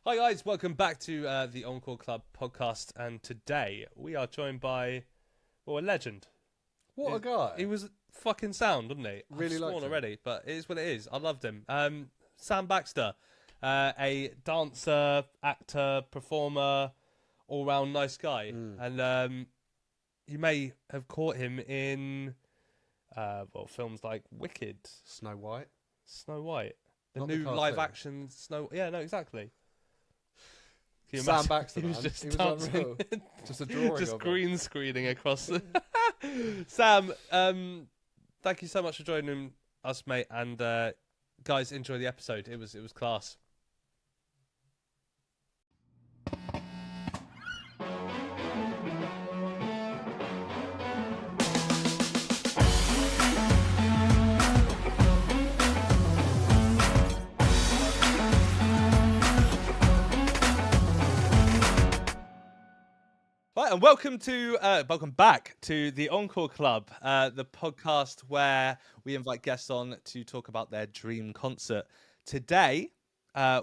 Hi guys, welcome back to the Encore Club Podcast, and today we are joined by, well, a legend. What a guy. He was fucking sound, wasn't he? Really I've liked sworn him. already, but it is what it is. I loved him. Sam Baxter, a dancer, actor, performer, all-round nice guy. And you may have caught him in, films like Wicked, Snow White. Snow White, the Not new the live-action Snow... Yeah, no, exactly. Can you Sam imagine? Baxter, He was man. just He was dancing. unreal. Just a drawing Just of green screening across the... Sam, thank you so much for joining us, mate. And guys, enjoy the episode. It was class. Right, and welcome back to the Encore Club, the podcast where we invite guests on to talk about their dream concert. Today,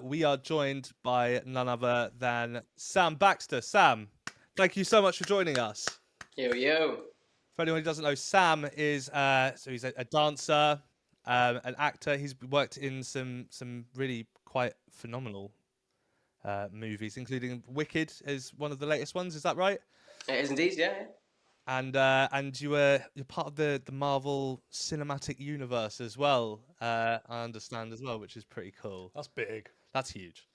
we are joined by none other than Sam Baxter. Sam, thank you so much for joining us. Yo. For anyone who doesn't know, Sam is he's a dancer, an actor. He's worked in some really quite phenomenal movies, including Wicked is one of the latest ones. Is that right? It is indeed, yeah. And you're part of the Marvel Cinematic Universe as well. I understand as well, which is pretty cool. That's big. That's huge.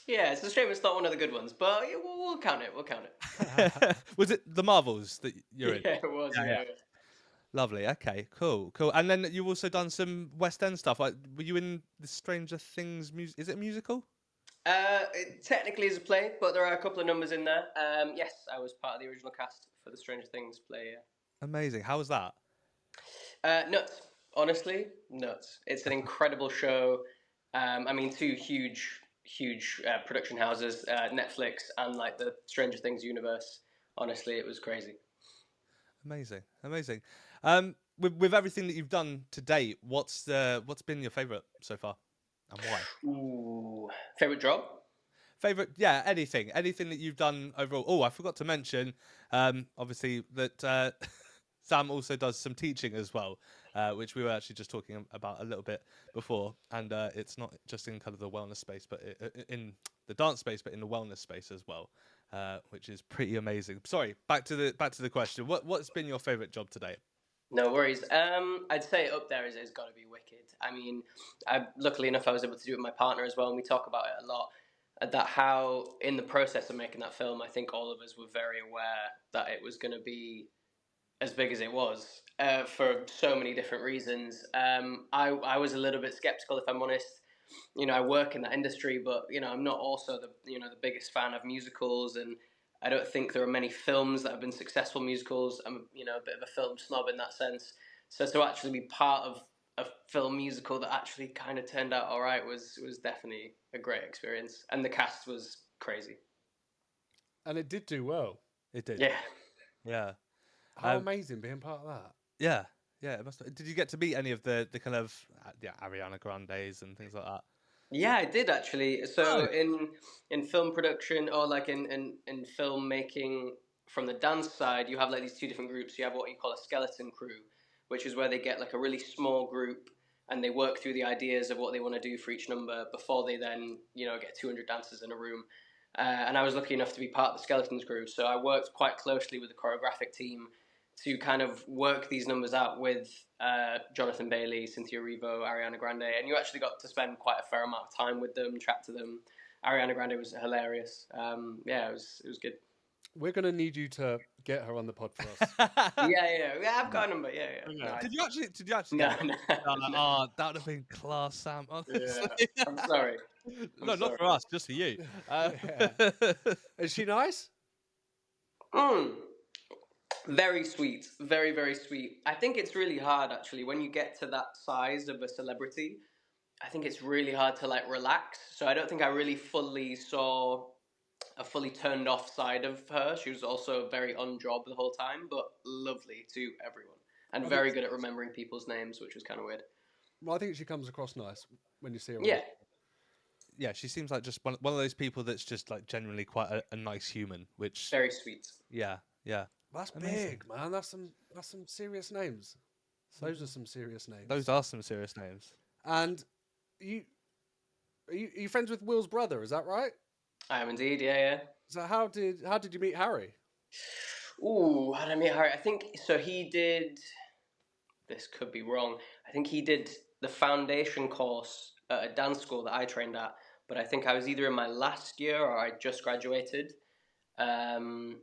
Yeah, it's a shame it's not one of the good ones, but yeah, we'll count it. Was it the Marvels that you're in? Yeah, it was. Yeah. Lovely. Okay. Cool. And then you've also done some West End stuff. Like, were you in the Stranger Things music? Is it a musical? It technically is a play, but there are a couple of numbers in there. Yes, I was part of the original cast for the Stranger Things play. Yeah. Amazing. How was that? Nuts. Honestly, nuts. It's an incredible show. I mean, two huge production houses, Netflix and like the Stranger Things universe. Honestly, it was crazy. Amazing. With everything that you've done to date, what's been your favourite so far, and why? Ooh, favorite job? Favorite, yeah, anything that you've done overall. Oh, I forgot to mention, obviously that Sam also does some teaching as well, which we were actually just talking about a little bit before. And it's not just in kind of the wellness space, but in the dance space, but in the wellness space as well, which is pretty amazing. Sorry, back to the question. What's been your favorite job to date? No worries. I'd say up there is got to be Wicked. I mean, luckily enough, I was able to do it with my partner as well, and we talk about it a lot. That how, in the process of making that film, I think all of us were very aware that it was going to be as big as it was for so many different reasons. I was a little bit skeptical, if I'm honest. You know, I work in that industry, but you know, I'm not also the biggest fan of musicals, and I don't think there are many films that have been successful musicals. I'm a bit of a film snob in that sense. So to actually be part of a film musical that actually kind of turned out all right was definitely a great experience, and the cast was crazy. And it did do well. It did. Yeah. How amazing being part of that. Yeah. It must have. Did you get to meet any of the kind of Ariana Grandes and things like that? Yeah, I did actually. So in film production, or like in film making from the dance side, you have like these two different groups. You have what you call a skeleton crew, which is where they get like a really small group and they work through the ideas of what they want to do for each number before they then get 200 dancers in a room. And I was lucky enough to be part of the skeletons crew, so I worked quite closely with the choreographic team to kind of work these numbers out with Jonathan Bailey, Cynthia Erivo, Ariana Grande, and you actually got to spend quite a fair amount of time with them, chat to them. Ariana Grande was hilarious. It was good. We're going to need you to get her on the pod for us. Yeah, I've got a number. Yeah. No, Did you actually? No. Oh, that would have been class, Sam. Yeah. I'm sorry. Not for us, just for you. Is she nice? Very sweet. Very, very sweet. I think it's really hard, actually, when you get to that size of a celebrity. I think it's really hard to, like, relax. So I don't think I really fully saw a fully turned off side of her. She was also very on job the whole time, but lovely to everyone. And very good at remembering people's names, which was kind of weird. Well, I think she comes across nice when you see her. Yeah. yeah, she seems like just one of those people that's just like genuinely quite a nice human. Which Very sweet. yeah, yeah, That's amazing. big, man. That's some serious names. Those are some serious names. Those are some serious names. And you are you friends with Will's brother? Is that right? I am indeed. Yeah. So how did you meet Harry? Ooh, how did I meet Harry? I think so. He did. This could be wrong. I think he did the foundation course at a dance school that I trained at. But I think I was either in my last year or I just graduated. And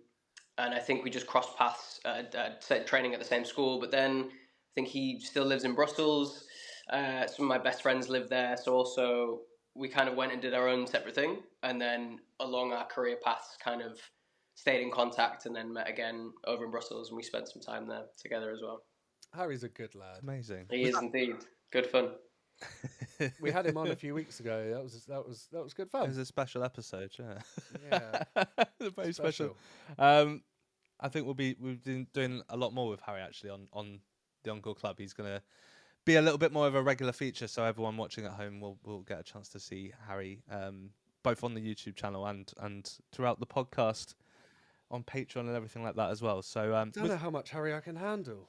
I think we just crossed paths at training at the same school. But then I think he still lives in Brussels. Some of my best friends live there, so also we kind of went and did our own separate thing, and then along our career paths, kind of stayed in contact, and then met again over in Brussels, and we spent some time there together as well. Harry's a good lad. Amazing. He is indeed good fun. We had him on a few weeks ago. That was good It fun. was a special episode, yeah. Yeah. Very special. I think we've been doing a lot more with Harry actually on the Encore Club. He's gonna be a little bit more of a regular feature, so everyone watching at home will get a chance to see Harry, both on the YouTube channel and throughout the podcast on Patreon and everything like that as well. So I don't know how much Harry I can handle.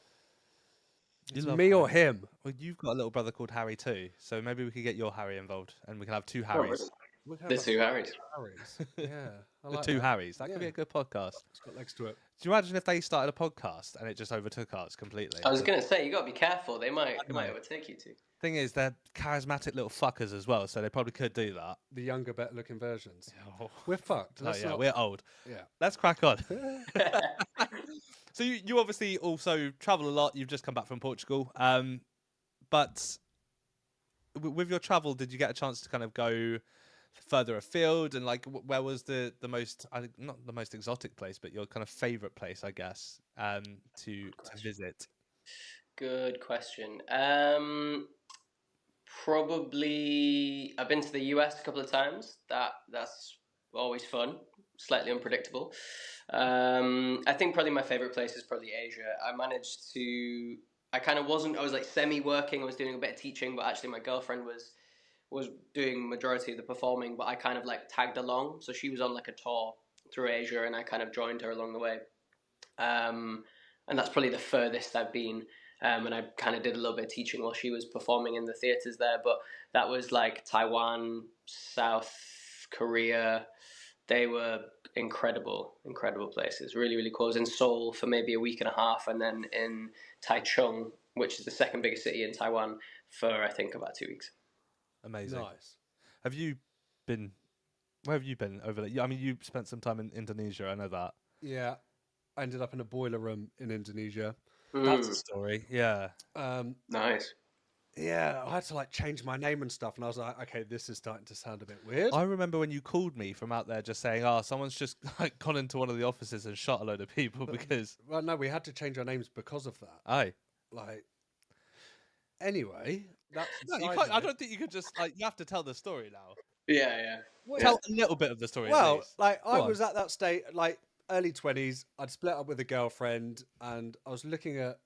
you It's love me or Harry. him. Well, you've got a little brother called Harry too, so maybe we could get your Harry involved, and we can have two Oh, Harrys. really? We can The have two Harrys. Harrys. Yeah, I The like two that. Harrys. That could be Yeah. a good podcast. It's got legs to it. Do you imagine if they started a podcast and it just overtook ours completely? I was going to say, you got to be careful. They might know. overtake you too. Thing is, they're charismatic little fuckers as well, so they probably could do that. The younger, better looking versions. Oh, We're fucked. oh Let's yeah, not- we're old. yeah. Let's crack on. So you obviously also travel a lot. You've just come back from Portugal. But with your travel, did you get a chance to kind of go further afield? And like, where was the most, not the most exotic place, but your kind of favorite place, I guess, to visit? Good question. Probably I've been to the US a couple of times. That's always fun, slightly unpredictable. I think probably my favorite place is probably Asia. I kind of wasn't. I was like semi-working. I was doing a bit of teaching, but actually my girlfriend was doing majority of the performing. But I kind of like tagged along. So she was on like a tour through Asia, and I kind of joined her along the way. And that's probably the furthest I've been. And I kind of did a little bit of teaching while she was performing in the theatres there. But that was like Taiwan, South Korea. They were incredible places. Really, really cool. I was in Seoul for maybe a week and a half, and then in Taichung, which is the second biggest city in Taiwan, for I think about 2 weeks. Amazing. Nice. Have you been? Where have you been over there? I mean, you spent some time in Indonesia. I know that. Yeah. I ended up in a boiler room in Indonesia. That's a story. Yeah. Nice. Yeah, I had to like change my name and stuff, and I was like, okay, this is starting to sound a bit weird. I remember when you called me from out there, just saying, "Oh, someone's just like gone into one of the offices and shot a load of people because." Well, no, we had to change our names because of that. Aye. Like, anyway, that's No, you can't. I don't think you could just like. You have to tell the story now. Yeah. Tell a little bit of the story. at Well, least. like I Go on. was at that state, like early 20s. I'd split up with a girlfriend, and I was looking at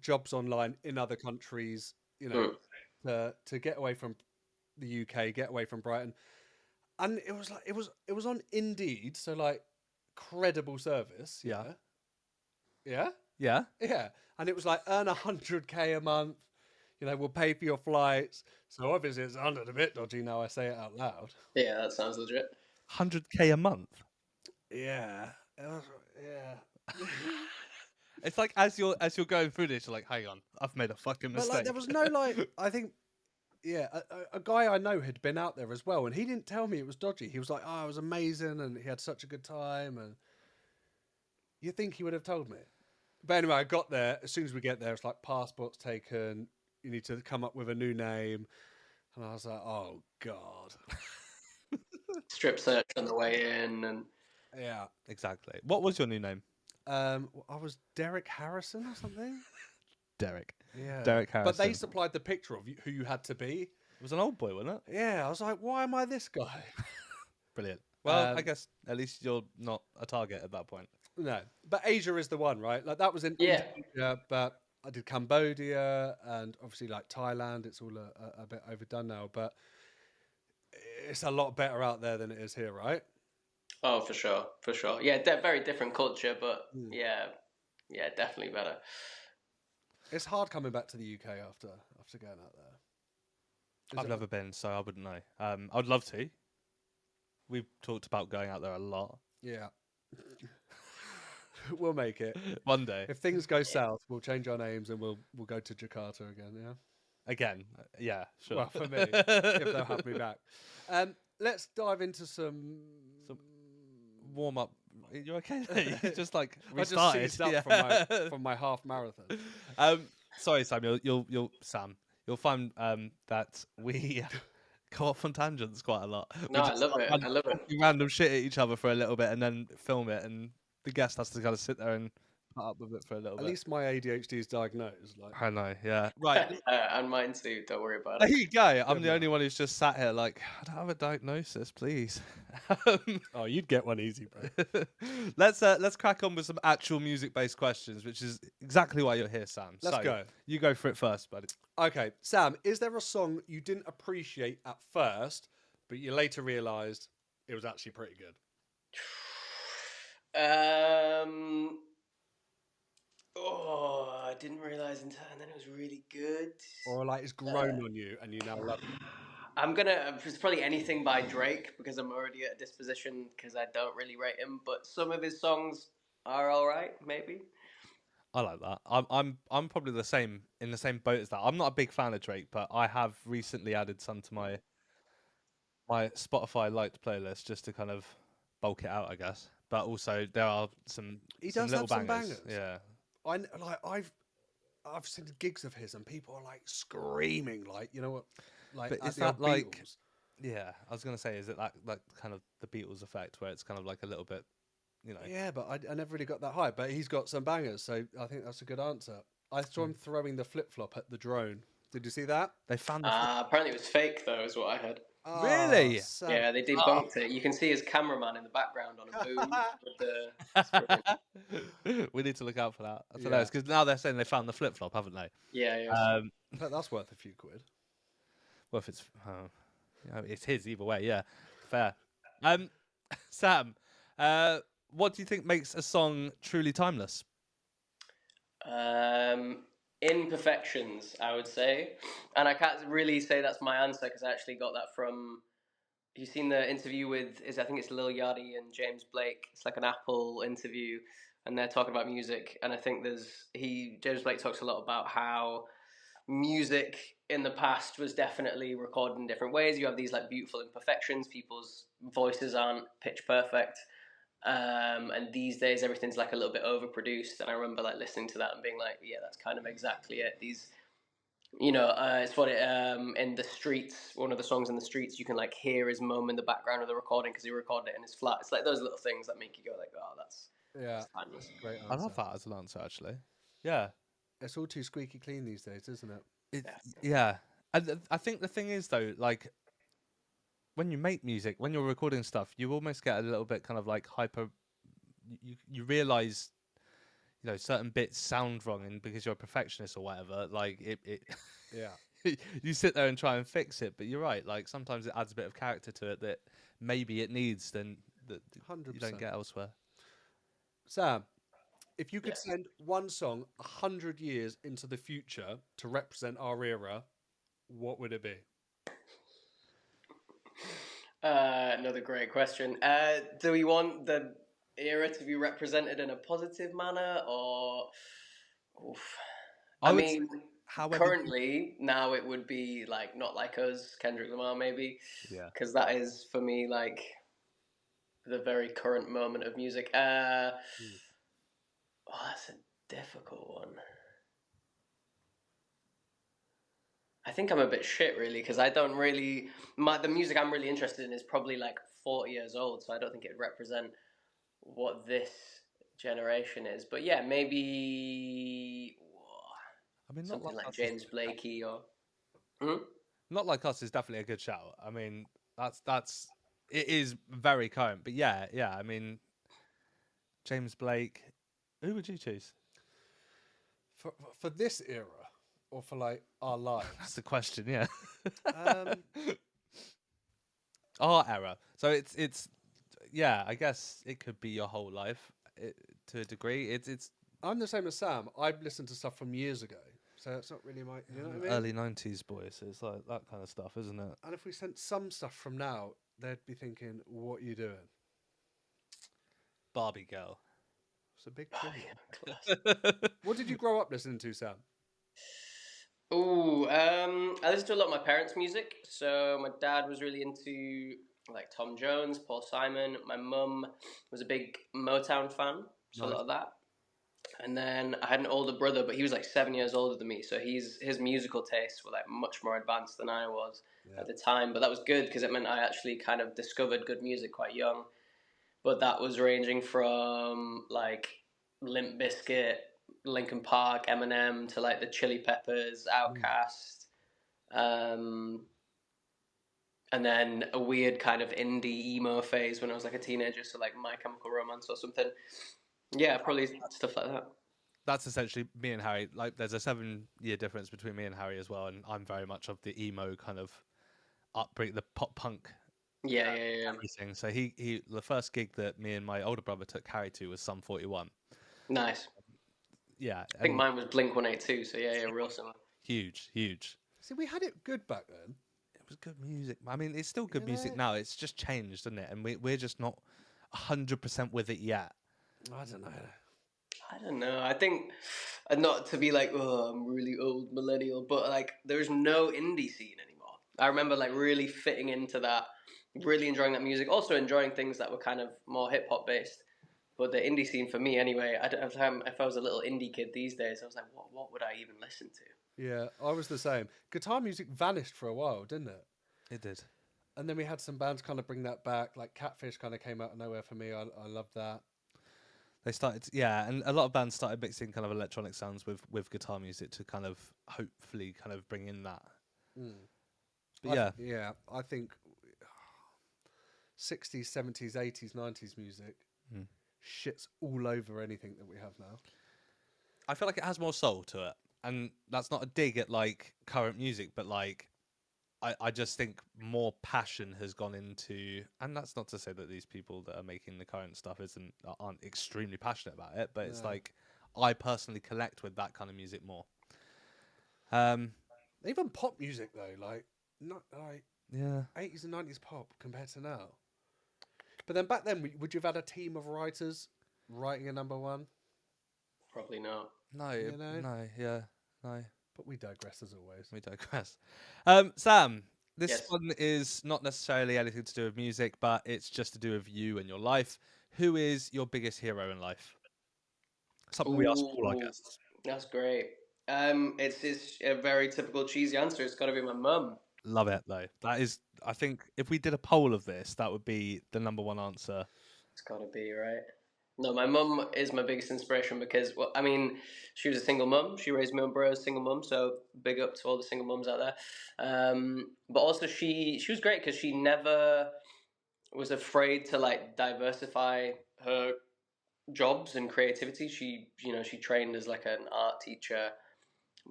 jobs online in other countries, to get away from the UK, get away from Brighton, and it was like it was on Indeed, so like credible service. Yeah. Yeah. Yeah. Yeah, and it was like earn 100k a month. We'll pay for your flights. So obviously it's under a bit dodgy now. I say it out loud. Yeah, that sounds legit. 100k a month. Yeah, yeah. It's like as you're going through this, you're like, hang on, I've made a fucking But mistake. like there was no like I think a guy I know had been out there as well, and he didn't tell me it was dodgy. He was like, "Oh, it was amazing, and he had such a good time." And you think he would have told me? But anyway, I got there. As soon as we get there, it's like passports taken. You need to come up with a new name, and I was like, "Oh God." Strip search on the way in, and Yeah. Exactly. What was your new name? I was Derek Harrison or something. Derek. Yeah. Derek But Harrison. they supplied the picture of who you had to be. It was an old boy, wasn't it? Yeah. I was like, why am I this guy? Brilliant. Well, I Um, guess at least you're not a target at that point. No, but Asia is the one, right? Like that was in Yeah. Indonesia, but I did Cambodia and obviously like Thailand. It's all a bit overdone now, but it's a lot better out there than it is here, right? Oh, for sure, for sure. Yeah, very different culture, but Mm. yeah, definitely better. It's hard coming back to the UK after going out there. I've never been, so I wouldn't know. I'd love to. We've talked about going out there a lot. Yeah. We'll make it. One day. If things go south, we'll change our names and we'll go to Jakarta again, yeah? Again, yeah, sure. Well, for me, if they'll have me back. Let's dive into some warm up. You okay? You just like I just restarted. seized up from my half marathon. Sorry, Sam. You'll find that we go off on tangents quite a lot. No, I love it. I love it. Random shit at each other for a little bit and then film it, and the guest has to kind of sit there and put up with it for a little At bit. least my ADHD is diagnosed. Like, I know, yeah. Right. And mine too. Don't worry about There it. you go. I'm the man. only one who's just sat here like, I don't have a diagnosis, please. oh, you'd get one easy, bro. Let's crack on with some actual music-based questions, which is exactly why you're here, Sam. Let's So, go. You go for it first, buddy. Okay, Sam, is there a song you didn't appreciate at first, but you later realised it was actually pretty good? Oh, I didn't realise in time, and then it was really good. Or like it's grown on you and you now love it? It's probably anything by Drake because I'm already at a disposition because I don't really rate him, but some of his songs are all right, maybe. I like that. I'm probably in the same boat as that. I'm not a big fan of Drake, but I have recently added some to my Spotify liked playlist just to kind of bulk it out, I guess. But also there are some does little have some bangers. bangers. Yeah. I've seen gigs of his and people are like screaming, like, you know what, like But at is the that old like Beatles. Yeah, I was gonna say, is it like kind of the Beatles effect where it's kind of like a little bit, you know? Yeah, but I never really got that high. But he's got some bangers, so I think that's a good answer. I saw him throwing the flip flop at the drone. Did you see that? They found the Apparently it was fake though, is what I heard. Really? Sam. Yeah, they debunked it. You can see his cameraman in the background on a boom with the. It's brilliant. We need to look out for that. That's Yeah. hilarious because now they're saying they found the flip flop, haven't they? Yeah. But that's worth a few quid. Well, if it's it's his either way, yeah, fair. Sam, what do you think makes a song truly timeless? Imperfections, I would say, and I can't really say that's my answer because I actually got that from. You've seen the interview with I think it's Lil Yachty and James Blake. It's like an Apple interview, and they're talking about music. And I think James Blake talks a lot about how music in the past was definitely recorded in different ways. You have these like beautiful imperfections. People's voices aren't pitch perfect. And these days everything's like a little bit overproduced, and I remember like listening to that and being like, yeah, that's kind of exactly it. These, it's what it in the streets, one of the songs in the streets, you can like hear his mum in the background of the recording because he recorded it in his flat. It's like those little things that make you go like, oh, that's timeless. Great answer. I love that as an answer, actually. Yeah, It's all too squeaky clean these days, isn't it? Yeah. And I think the thing is though, like when you make music, when you're recording stuff, you almost get a little bit kind of like hyper. You realize, certain bits sound wrong, and because you're a perfectionist or whatever, like it Yeah. you sit there and try and fix it. But you're right, like sometimes it adds a bit of character to it that maybe it needs that you don't 100%. get elsewhere. Sam, if you could send one song 100 years into the future to represent our era, what would it be? Another great question. Do we want the era to be represented in a positive manner, or? Oof. I mean, currently now it would be like Not Like Us, Kendrick Lamar, maybe. Yeah. Because that is for me like the very current moment of music. Oh, that's a difficult one. I think I'm a bit shit, really, because I don't really... the music I'm really interested in is probably like 40 years old, so I don't think it would represent what this generation is. But yeah, maybe... I mean, something like James Blakey or... Not Like Us is definitely a good shout. I mean, it is very current. But yeah, I mean, James Blake... Who would you choose? For this era? Or for like our lives? That's the question, yeah. Art era. So it's yeah. I guess it could be your whole life to a degree. It's I'm the same as Sam. I've listened to stuff from years ago, so it's not really my. You know what I mean? early '90s boy. So it's like that kind of stuff, isn't it? And if we sent some stuff from now, they'd be thinking, "What are you doing?" Barbie girl. It's a big Oh, thing. yeah, class. What did you grow up listening to, Sam? Ooh, I listened to a lot of my parents' music. So my dad was really into like Tom Jones, Paul Simon. My mum was a big Motown fan, so a Nice. lot of that. And then I had an older brother, but he was like 7 years older than me, so his musical tastes were like much more advanced than I was Yeah. at the time. But that was good because it meant I actually kind of discovered good music quite young. But that was ranging from like Limp Bizkit, Linkin Park, Eminem to like the Chili Peppers, Outkast, um, and then a weird kind of indie emo phase when I was like a teenager, so like My Chemical Romance or something. Yeah, probably stuff like that. That's essentially me and Harry. Like, there's a 7-year difference between me and Harry as well, and I'm very much of the emo kind of upbringing, the pop punk Yeah, yeah, yeah. everything. So he the first gig that me and my older brother took Harry to was Sum 41. Nice. Yeah, I think and mine was Blink 182, so yeah, real similar. huge. See, we had it good back then. It was good music. I mean, it's still good You music know? now. It's just changed, isn't it? And we're just not 100% with it yet. I don't know. I don't know. I think not to be like, oh, I'm really old millennial, but like, there's no indie scene anymore. I remember like really fitting into that, really enjoying that music, also enjoying things that were kind of more hip hop based. But the indie scene for me, anyway, I don't have time. If I was a little indie kid these days, I was like, what would I even listen to? Yeah, I was the same. Guitar music vanished for a while, didn't it? It did. And then we had some bands kind of bring that back. Like Catfish kind of came out of nowhere for me. I love that. They started, yeah, and a lot of bands started mixing kind of electronic sounds with guitar music to kind of hopefully kind of bring in that. Mm. But yeah, Yeah, I think 60s, 70s, 80s, 90s music Mm. shits all over anything that we have now. I feel like it has more soul to it, and that's not a dig at like current music, but like I just think more passion has gone into, and that's not to say that these people that are making the current stuff aren't extremely passionate about it, but it's No. like I personally collect with that kind of music more. Um, Even pop music though, not like yeah, 80s and 90s pop compared to now. But then back then, would you have had a team of writers writing a number one? Probably not. no, You know? no. But we digress as always. We digress. Sam, this Yes. one is not necessarily anything to do with music, but it's just to do with you and your life. Who is your biggest hero in life? Something we ask all our Ooh, guests. that's great. It's a very typical cheesy answer. It's got to be my mum. Love it though. That is, I think, if we did a poll of this, that would be the number one answer. It's got to be, right? No, my mum is my biggest inspiration because, well, I mean, she was a single mum. She raised me and bro as a single mum, so big up to all the single mums out there. But also, she was great because she never was afraid to like diversify her jobs and creativity. She trained as like an art teacher,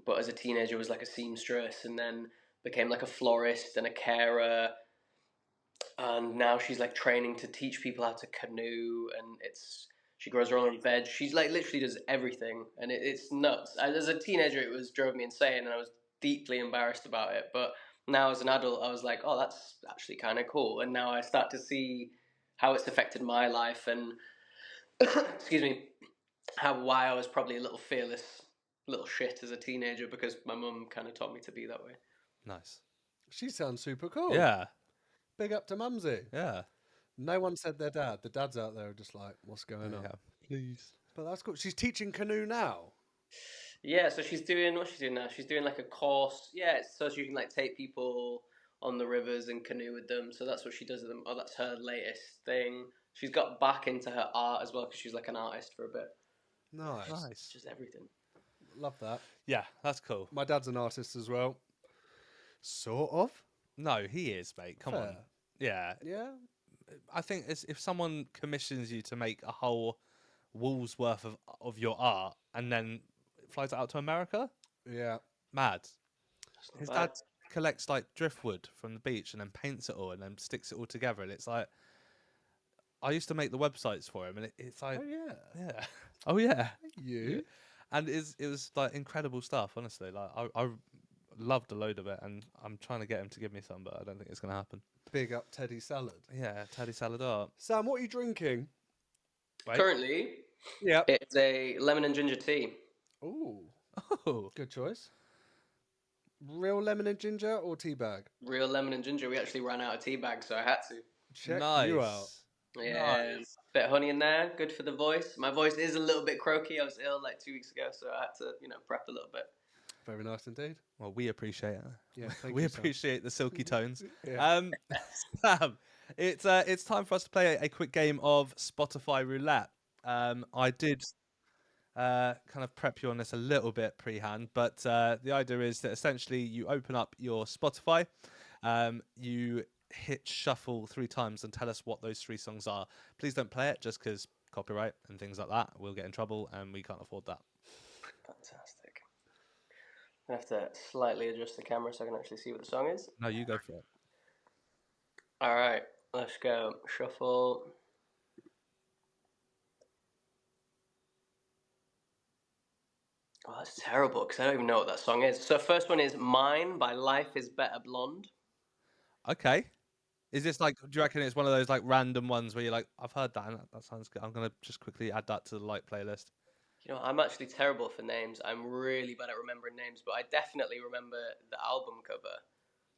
but as a teenager was like a seamstress, and then became like a florist and a carer, and now she's like training to teach people how to canoe, and she grows her own veg. She's like literally does everything, and it's nuts. As a teenager, it was drove me insane, and I was deeply embarrassed about it. But now as an adult, I was like, oh, that's actually kind of cool. And now I start to see how it's affected my life, and excuse me, why I was probably a little fearless, little shit as a teenager because my mum kind of taught me to be that way. Nice. She sounds super cool. Yeah, Big up to Mumsy. yeah. No one said their dad. The dads out there are just like, what's going on? Yeah. Please. But that's cool. She's teaching canoe now. Yeah, so she's doing what she's doing now. She's doing like a course. Yeah, so she can like take people on the rivers and canoe with them. So that's what she does with them. Oh, that's her latest thing. She's got back into her art as well because she's like an artist for a bit. Nice. Nice. It's just everything. Love that. Yeah, that's cool. My dad's an artist as well. Sort of. No, he is, mate. Come on. Fair. Yeah, Yeah. I think if someone commissions you to make a whole wall's worth of your art and then flies it out to America, Yeah. mad. That's not His bad. dad collects like driftwood from the beach and then paints it all and then sticks it all together. And it's like, I used to make the websites for him, and it's like, Oh yeah. yeah, oh yeah, You. yeah. And it was like incredible stuff. Honestly, like I loved a load of it, and I'm trying to get him to give me some, but I don't think it's gonna happen. Big up Teddy Salad. Yeah, Teddy Salad art. Sam, what are you drinking? Wait. Currently, Yeah. it's a lemon and ginger tea. Ooh, Oh, good choice. Real lemon and ginger or tea bag? Real lemon and ginger. We actually ran out of tea bags, so I had to. Check nice. you out. Yeah, Nice. bit of honey in there, good for the voice. My voice is a little bit croaky. I was ill like 2 weeks ago, so I had to, prep a little bit. Very nice indeed. Well, we appreciate it. Yeah, thank We you, Sam. appreciate the silky tones. Yeah. Sam, it's time for us to play a quick game of Spotify roulette. I did kind of prep you on this a little bit pre-hand, but the idea is that essentially you open up your Spotify, you hit shuffle 3 times and tell us what those 3 songs are. Please don't play it just because copyright and things like that. We'll get in trouble and we can't afford that. Fantastic. I have to slightly adjust the camera so I can actually see what the song is. No, you go for it. All right, let's go. Shuffle. Oh, that's terrible because I don't even know what that song is. So first one is Mine by Life is Better Blonde. Okay. Is this like, do you reckon it's one of those like random ones where you're like, I've heard that and that sounds good. I'm going to just quickly add that to the like playlist. I'm actually terrible for names. I'm really bad at remembering names, but I definitely remember the album cover.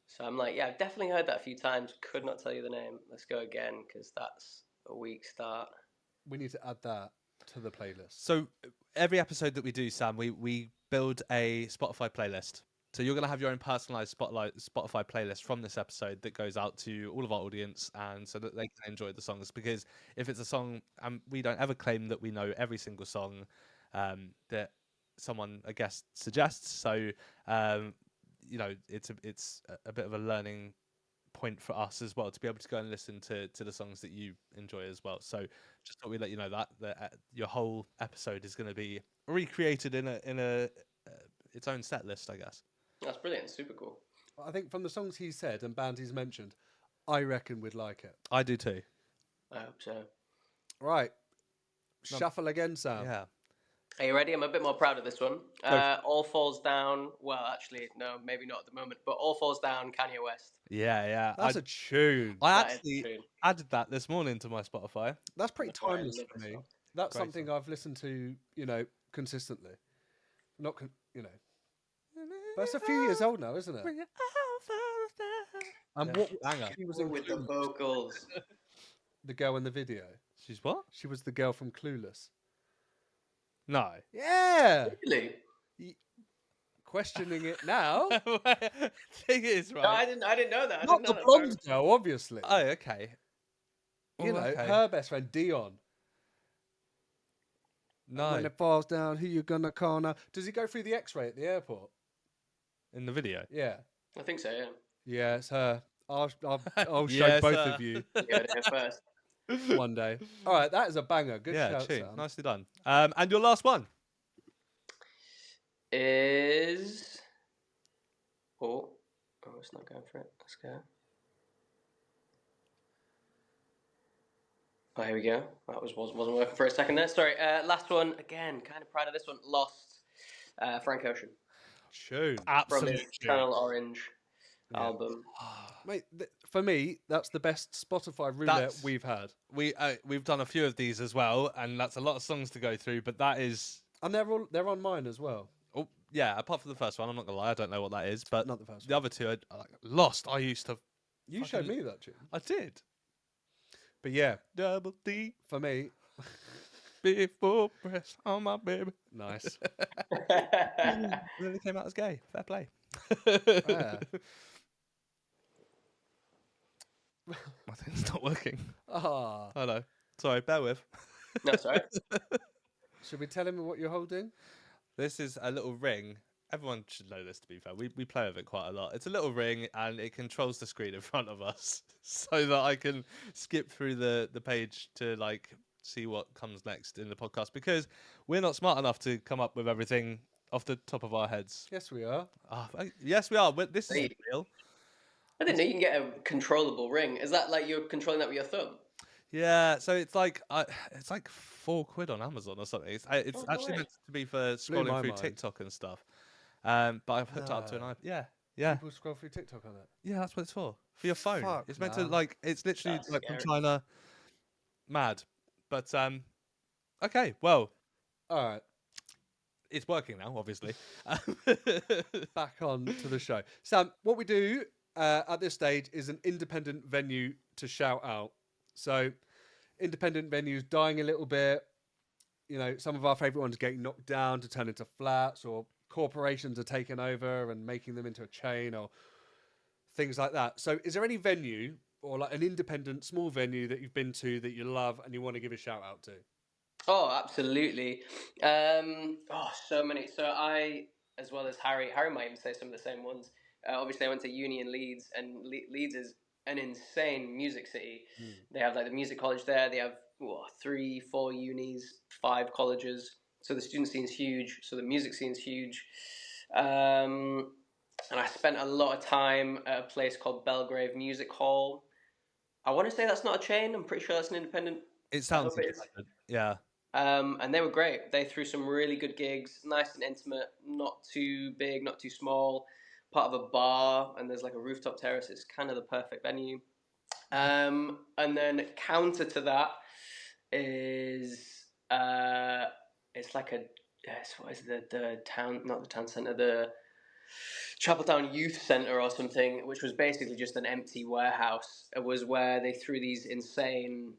So I'm like, yeah, I've definitely heard that a few times. Could not tell you the name. Let's go again because that's a weak start. We need to add that to the playlist. So every episode that we do, Sam, we build a Spotify playlist. So you're going to have your own personalized Spotify playlist from this episode that goes out to all of our audience, and so that they can enjoy the songs. Because if it's a song, we don't ever claim that we know every single song that someone, a guest, suggests. So it's a bit of a learning point for us as well to be able to go and listen to the songs that you enjoy as well. So just thought we'd let you know that your whole episode is going to be recreated in a its own set list, I guess. That's brilliant. Super cool. I think from the songs he said and bands he's mentioned, I reckon we'd like it. I do too. I hope so. Right. Shuffle again, Sam. Yeah. Are you ready? I'm a bit more proud of this one. All Falls Down. Well, actually, no, maybe not at the moment, but All Falls Down, Kanye West. Yeah. That's a tune. I That is actually true. added that this morning to my Spotify. That's pretty That's why I timeless love for this me. song. That's Great something song. I've listened to, consistently. Not, but it's a few years old now, isn't it? And Yeah. what Banger. she was in With the Clueless, vocals. the girl in the video. She's what? She was the girl from Clueless. No. Yeah. Really? Questioning it now. Thing is, No, right? I didn't know that. I Not didn't the know that. blonde girl, obviously. Oh, okay. You know, okay. her best friend Dion. No. When it falls down, who you gonna call now? Does he go through the X-ray at the airport? In the video. Yeah. I think so, yeah. Yeah, it's her. I'll show Yes, both sir. of you You heard it here first. one day. All right, that is a banger. Good Yeah, shout, tune. Sam. Nicely done. And your last one. Is... Oh, it's not going for it. Let's go. Oh, here we go. That wasn't working for a second there. Sorry. Last one. Again, kind of proud of this one. Lost. Frank Ocean. Tune. From Absolutely. his Channel Orange Yeah. album. Mate, for me, that's the best Spotify roulette That's- we've had. We've done a few of these as well, and that's a lot of songs to go through. But that is, And they're on mine as well. oh yeah. Apart from the first one, I'm not gonna lie, I don't know what that is. But Not the first the one. other two, are like Lost. I used to. You showed me that tune. I did. But yeah, Double D for me, before press on my baby. nice. Really came out as gay. Fair play. Yeah. My thing's not working. Ah, I know. Sorry, bear with. No, sorry. should we tell him what you're holding? This is a little ring. Everyone should know this, to be fair. We play with it quite a lot. It's a little ring, and it controls the screen in front of us so that I can skip through the page to, like, see what comes next in the podcast. Because we're not smart enough to come up with everything off the top of our heads? Yes, we are. Yes, we are. This is Hey. real. I didn't know you can get a controllable ring. Is that like you're controlling that with your thumb? Yeah, so it's like £4 on Amazon or something. It's Oh, no actually way. meant to be for Blew scrolling my through mind. TikTok and stuff. But I've hooked it up to an No. iPad. Yeah. People scroll through TikTok on it. Yeah, that's what it's for your phone. Fuck, It's meant to man. like it's literally That's like from scary. China. Mad, but okay. Well, All right, it's working now, obviously. back on to the show. Sam, what we do at this stage is an independent venue to shout out. So, independent venues dying a little bit. You know, some of our favourite ones getting knocked down to turn into flats, or corporations are taking over and making them into a chain, or things like that. So, is there any venue or like an independent small venue that you've been to that you love and you want to give a shout out to? Oh, absolutely. So many. So I, as well as Harry might even say some of the same ones. Obviously, I went to uni in Leeds, and Leeds is an insane music city. They have like the music college there. They have 3, 4 unis, 5 colleges. So the student scene's huge. So the music scene's huge. And I spent a lot of time at a place called Belgrave Music Hall. I want to say that's not a chain. I'm pretty sure that's an independent. It sounds hope it is. independent. Yeah. And they were great. They threw some really good gigs, nice and intimate, not too big, not too small. Part of a bar, and there's like a rooftop terrace. It's kind of the perfect venue. And then counter to that is it's like what is the town, not the town centre, the Chapeltown Youth Centre or something, which was basically just an empty warehouse. It was where they threw these insane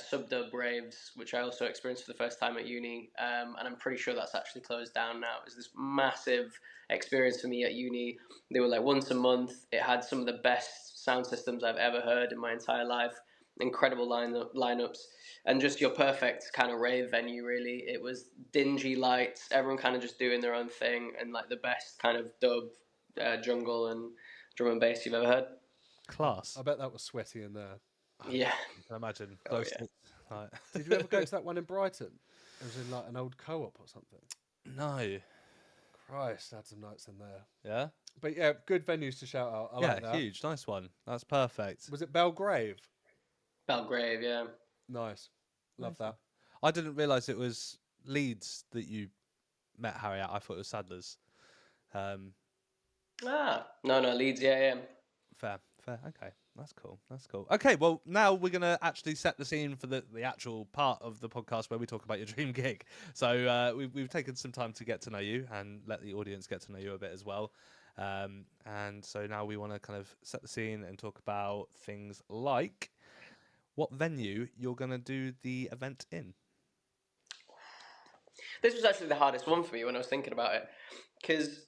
sub-dub raves, which I also experienced for the first time at uni, and I'm pretty sure that's actually closed down now. It was this massive experience for me at uni. They were like once a month. It had some of the best sound systems I've ever heard in my entire life. Incredible lineups. And just your perfect kind of rave venue, really. It was dingy lights, everyone kind of just doing their own thing, and like the best kind of dub, jungle, and drum and bass you've ever heard. Class. I bet that was sweaty in there. Yeah. I can imagine. Oh, Those yeah. things, like- Did you ever go to that one in Brighton? It was in like an old co-op or something. No. Christ, I had some nights in there. Yeah. But yeah, good venues to shout out. I Yeah. like that. Huge. Nice one. That's perfect. Was it Belgrave? Belgrave, yeah. Nice. Love that. I didn't realise it was Leeds that you met Harry at. I thought it was Sadler's. No, Leeds, yeah. Fair. Okay, that's cool. Okay, well, now we're gonna actually set the scene for the actual part of the podcast where we talk about your dream gig. So we've taken some time to get to know you and let the audience get to know you a bit as well. And so now we want to kind of set the scene and talk about things like what venue you're gonna do the event in. This was actually the hardest one for me when I was thinking about it. Because,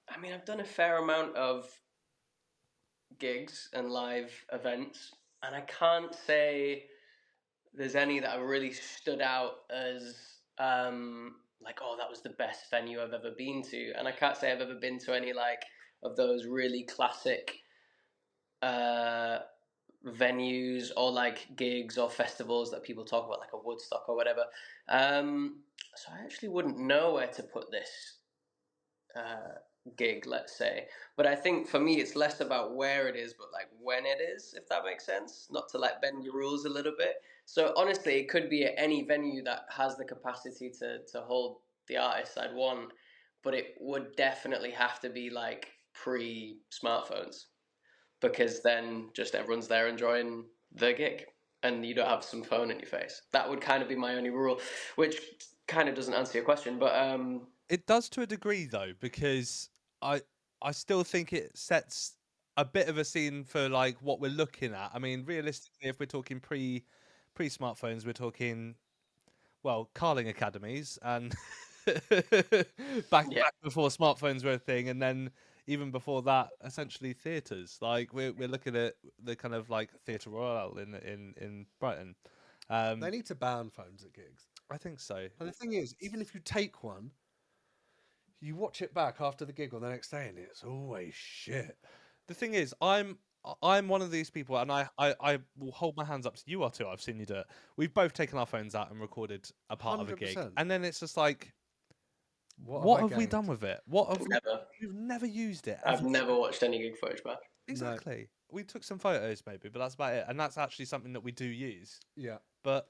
I mean, I've done a fair amount of gigs and live events, and I can't say there's any that have really stood out as like, oh, that was the best venue I've ever been to. And I can't say I've ever been to any like of those really classic venues or like gigs or festivals that people talk about, like a Woodstock or whatever. So I actually wouldn't know where to put this gig, let's say. But I think for me, it's less about where it is, but like when it is, if that makes sense. Not to like bend your rules a little bit. So honestly, it could be at any venue that has the capacity to hold the artists I'd want, but it would definitely have to be like pre-smartphones, because then just everyone's there enjoying the gig and you don't have some phone in your face. That would kind of be my only rule, which kind of doesn't answer your question, but It does to a degree though, because I still think it sets a bit of a scene for like what we're looking at. I mean, realistically, if we're talking pre smartphones, we're talking carling academies and back before smartphones were a thing, and then even before that, essentially theatres. Like we're looking at the kind of like Theatre Royal in Brighton. They need to ban phones at gigs. I think so. And the thing is, even if you take one, you watch it back after the gig or the next day, and it's always shit. The thing is, I'm one of these people, and I will hold my hands up to you are too. I've seen you do it. We've both taken our phones out and recorded a part of a gig, 100%. and then it's just like What I have we gained? done with it? What have we? Never. We've never used it. I've ever. never watched any gig footage back. Exactly. We took some photos maybe, but that's about it. And that's actually something that we do use. Yeah. But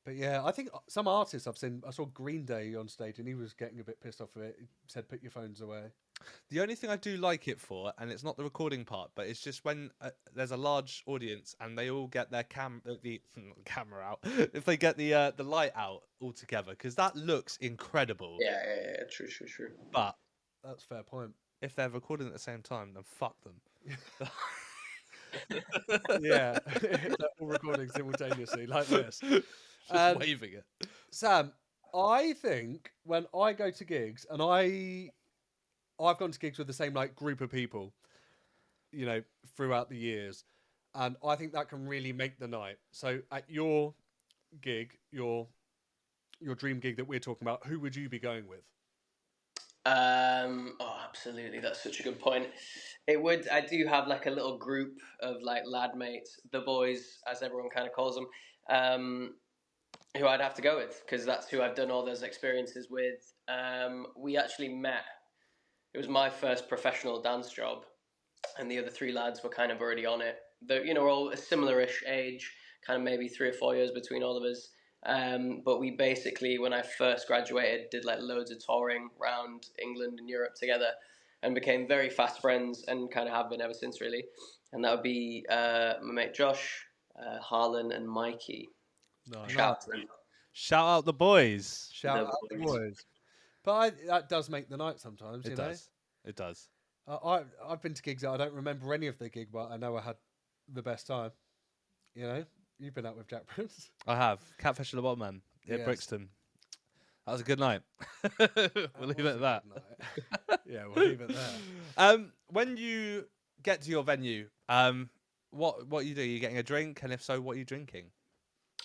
Yeah, I think some artists I've seen. I saw Green Day on stage, and he was getting a bit pissed off of it. He said, "Put your phones away." the only thing I do like it for, and it's not the recording part, but it's just when there's a large audience and they all get their the camera out, if they get the light out all together, because that looks incredible. Yeah. True. But That's a fair point. if they're recording at the same time, then fuck them. Yeah, they're all recording simultaneously like this. Just waving it. Sam, I think when I go to gigs, and I've gone to gigs with the same like group of people, you know, throughout the years, and I think that can really make the night. So at your gig, your dream gig that we're talking about, who would you be going with? Oh, absolutely. That's such a good point. I do have like a little group of like lad mates, the boys, as everyone kind of calls them, who I'd have to go with because that's who I've done all those experiences with. We actually met. It was my first professional dance job, and the other three lads were kind of already on it. We're all a similar-ish age, kind of maybe 3 or 4 years between all of us. But we basically, when I first graduated, did like loads of touring around England and Europe together and became very fast friends and kind of have been ever since, really. And that would be my mate Josh, Harlan, and Mikey. No. Shout out to them. Shout out the boys. Shout out the boys. But that does make the night sometimes. It does. It does. I've been to gigs that I don't remember any of the gig, but I know I had the best time. You know, you've been out with Jack Prince. I have. Catfish of the Bottom Man at Yes. Brixton. That was a good night. We'll leave it at that. Yeah, we'll leave it there. When you get to your venue, what you do? You getting a drink, and if so, what are you drinking?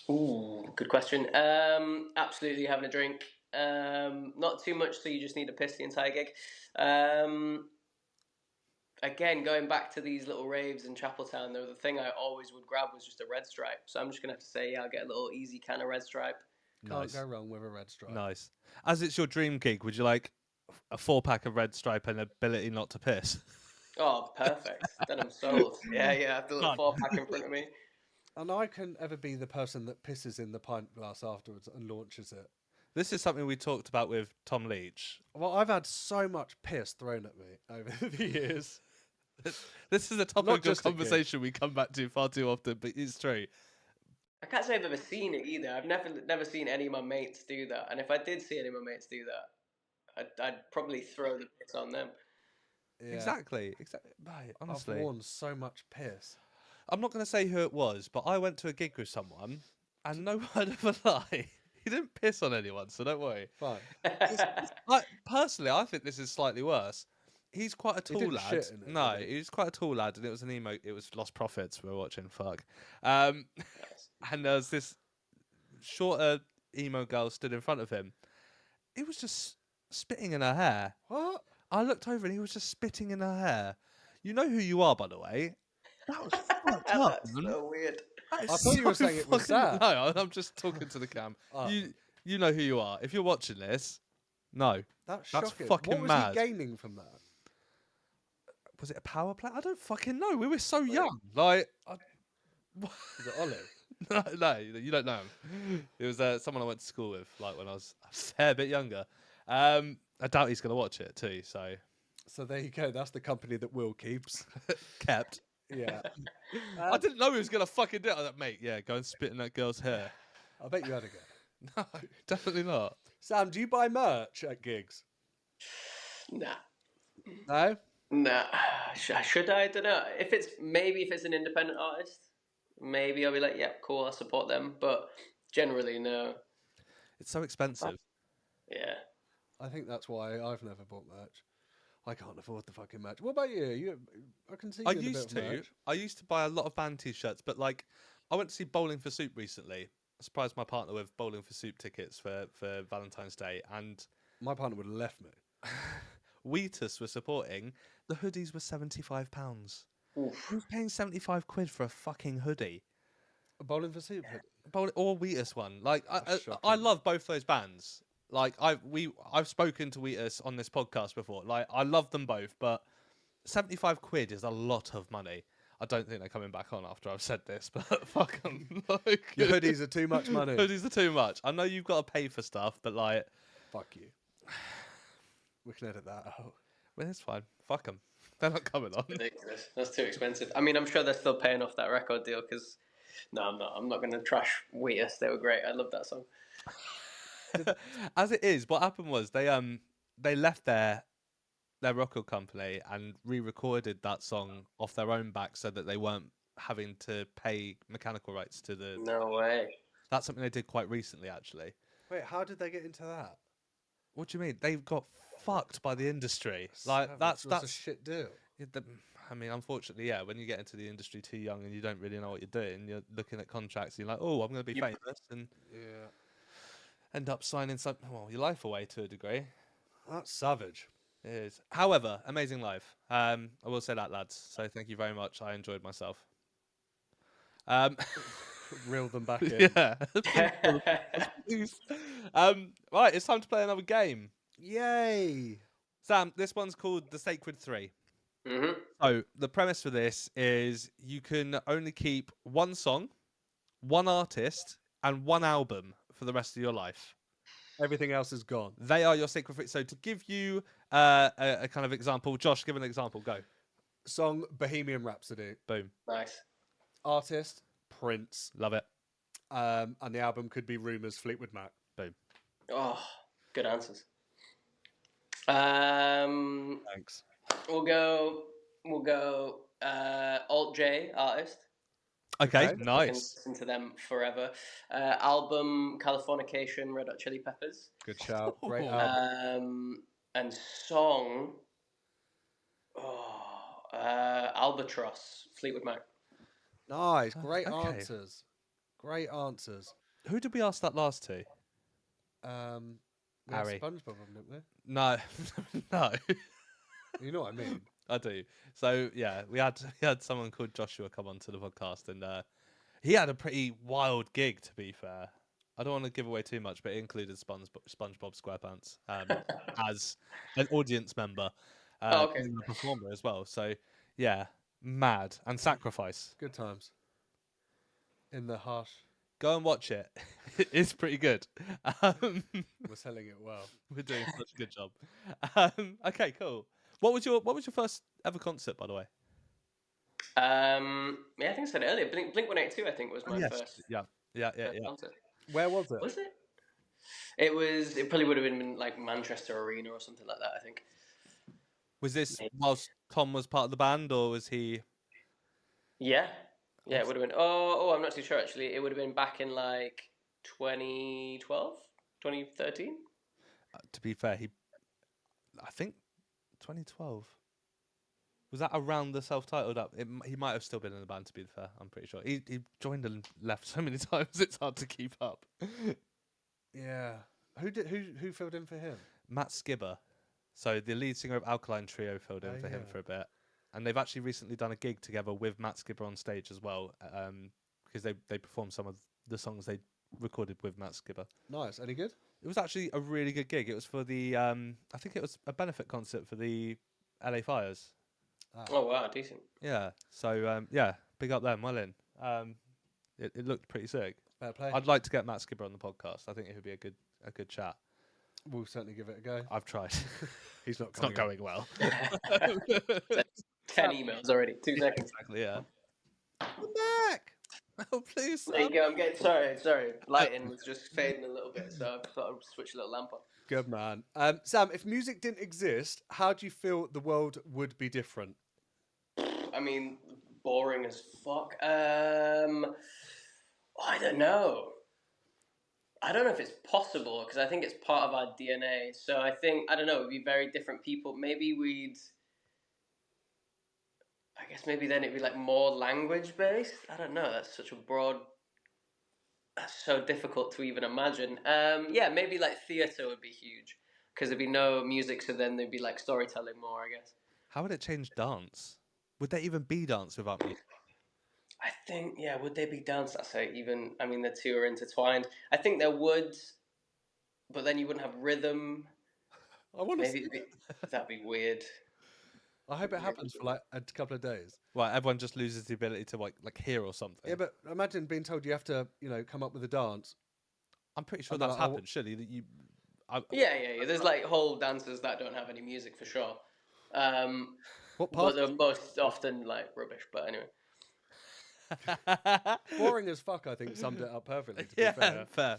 Ooh, good question. Absolutely having a drink. Not too much, so you just need to piss the entire gig. Again, going back to these little raves in Chapeltown, the thing I always would grab was just a Red Stripe. So I'm just gonna have to say, yeah, I'll get a little easy can of Red Stripe. Can't go wrong with a Red Stripe. Nice. As it's your dream gig, would you like a 4-pack of Red Stripe and ability not to piss? Oh, perfect. Then I'm sold. Yeah, I have the little 4-pack in front of me. And I can ever be the person that pisses in the pint glass afterwards and launches it. This is something we talked about with Tom Leach. Well, I've had so much piss thrown at me over the years. This is a Not topic of just a gig. conversation we come back to far too often, but it's true. I can't say I've ever seen it either. I've never seen any of my mates do that. And if I did see any of my mates do that, I'd probably throw the piss on them. Yeah. Exactly. Mate, honestly. I've worn so much piss. I'm not going to say who it was, but I went to a gig with someone, and no word of a lie, he didn't piss on anyone, so don't worry. Fine. Personally, I think this is slightly worse. He's quite a tall didn't lad. shit in it, No, did he? he was quite a tall lad, and it was an emo. It was Lost Prophets we were watching. Fuck. And there was this shorter emo girl stood in front of him. He was just spitting in her hair. What? I looked over, and he was just spitting in her hair. You know who you are, by the way. That was fucked up. That's man. so weird. That is I thought you were saying it was fucking- sad. No, I'm just talking to the cam. Oh. You know who you are. If you're watching this, no. That's That's shocking. fucking what was mad. he gaining from that? Was it a power play? I don't fucking know. We were so young. Like, Was it Ollie? no, you don't know him. It was someone I went to school with, like when I was a fair bit younger. I doubt he's gonna watch it too. So So there you go. That's the company that Will keeps. kept. Yeah. I didn't know he was gonna fucking do it. I was like, mate, yeah, go and spit in that girl's hair. I bet you had a go. No, definitely not. Sam, do you buy merch at gigs? Nah. No. Nah. Should I? Don't know. If it's an independent artist, maybe I'll be like, yeah, cool, I'll support them. But generally, no. It's so expensive. Yeah. I think that's why I've never bought merch. I can't afford the fucking merch. What about you? I can see you I in a bit used of to. merch. I used to buy a lot of band t-shirts, but like, I went to see Bowling for Soup recently. I surprised my partner with Bowling for Soup tickets for Valentine's Day, and My partner would have left me. Wheatus were supporting. The hoodies were £75. Oof. Who's paying 75 quid for a fucking hoodie? A bowling for soup. Bowling or Wheatus one. Like, I That's shocking. love both those bands, Like I've spoken to Wheatus on this podcast before. Like I love them both, but 75 quid is a lot of money. I don't think they're coming back on after I've said this, but fuck them. Like, Your hoodies are too much money. hoodies are too much. I know you've got to pay for stuff, but like, Fuck you. We can edit that out. well, it's fine. Fuck them. They're not coming on. Ridiculous. That's too expensive. I mean, I'm sure they're still paying off that record deal because no, I'm not. I'm not going to trash Wheatus. They were great. I love that song. As it is, what happened was they left their record company and re-recorded that song off their own back so that they weren't having to pay mechanical rights to the. No way. That's something they did quite recently, actually. Wait, how did they get into that? What do you mean? They got fucked by the industry. Like Savage. that's a shit deal. I mean, unfortunately, yeah. When you get into the industry too young and you don't really know what you're doing, you're looking at contracts. And you're like, oh, I'm going to be famous, and Yeah. end up signing your life away to a degree. That's savage. It is. However, amazing live. I will say that, lads. So thank you very much. I enjoyed myself. Reel them back in. Yeah. Please. Right, it's time to play another game. Yay! Sam, this one's called The Sacred Three. Mm-hmm. So the premise for this is you can only keep one song, one artist, and one album for the rest of your life. Everything else is gone. They are your sacred three. So to give you a kind of example, Josh, give an example. Go. Song Bohemian Rhapsody. Boom. Nice. Artist Prince. Love it. And the album could be Rumours Fleetwood Mac. Boom. Oh, good answers. Thanks. We'll go. Alt J artist. Okay, Okay. I can nice. listen to them forever. Album Californication, Red Hot Chili Peppers. Good shout. Great Ooh. album. And song. Albatross, Fleetwood Mac. Nice. Great Okay. answers. Great answers. Who did we ask that last to? We had Harry. SpongeBob on, didn't we? No, no, You know what I mean? I do. So yeah, we had someone called Joshua come onto the podcast, and he had a pretty wild gig. To be fair, I don't want to give away too much, but it included SpongeBob SquarePants as an audience member, Okay. and a performer as well. So yeah, mad and sacrifice. Good times. In the harsh. Go and watch it. It's pretty good. We're selling it well. We're doing such a good job. Okay, cool. What was your first ever concert, by the way? Yeah, I think I said it earlier. Blink 182, I think, was my first Yeah. concert. Where was it? Was it? It probably would have been like Manchester Arena or something like that, I think. Was this whilst Tom was part of the band, or was he? Yeah. Yeah, it would have been. Oh, I'm not too sure actually. It would have been back in like 2012, 2013. To be fair, I think 2012. Was that around the self-titled up? He might have still been in the band. To be fair, I'm pretty sure he joined and left so many times. It's hard to keep up. Yeah. Who filled in for him? Matt Skibber, so the lead singer of Alkaline Trio, filled in Oh, for him yeah. for a bit. And they've actually recently done a gig together with Matt Skibber on stage as well, because they performed some of the songs they recorded with Matt Skibber. Nice. Any good? It was actually a really good gig. It was for the I think it was a benefit concert for the LA Fires. Oh wow, decent. Yeah. So yeah, big up them. Well in. It looked pretty sick. Fair play. I'd like to get Matt Skibber on the podcast. I think it would be a good chat. We'll certainly give it a go. I've tried. He's not It's not coming. going well. 10 emails already. 2 seconds. Exactly. Yeah. Come back. Oh please. There you go. I'm getting sorry. Lighting was just fading a little bit, so I thought I'd switch a little lamp on. Good man. Sam, if music didn't exist, how do you feel the world would be different? I mean, boring as fuck. I don't know. I don't know if it's possible because I think it's part of our DNA. So I think, I don't know, we'd be very different people. Maybe I guess maybe then it'd be like more language based. I don't know. That's such a broad. That's so difficult to even imagine. Yeah, maybe like theatre would be huge because there'd be no music, so then there'd be like storytelling more, I guess. How would it change dance? Would there even be dance without music? I think, yeah, would they be dance? I say even, I mean, the two are intertwined. I think there would. but then you wouldn't have rhythm. I want to Maybe see it. that'd be weird. I hope it happens for like a couple of days. Right, everyone just loses the ability to like hear or something. Yeah, but imagine being told you have to, come up with a dance. I'm pretty sure And they're that's like, "Oh, happened. Surely that you. Yeah. There's like whole dances that don't have any music for sure. what But part? they're most often like rubbish. But anyway. Boring as fuck, I think, summed it up perfectly, to be Yeah, fair.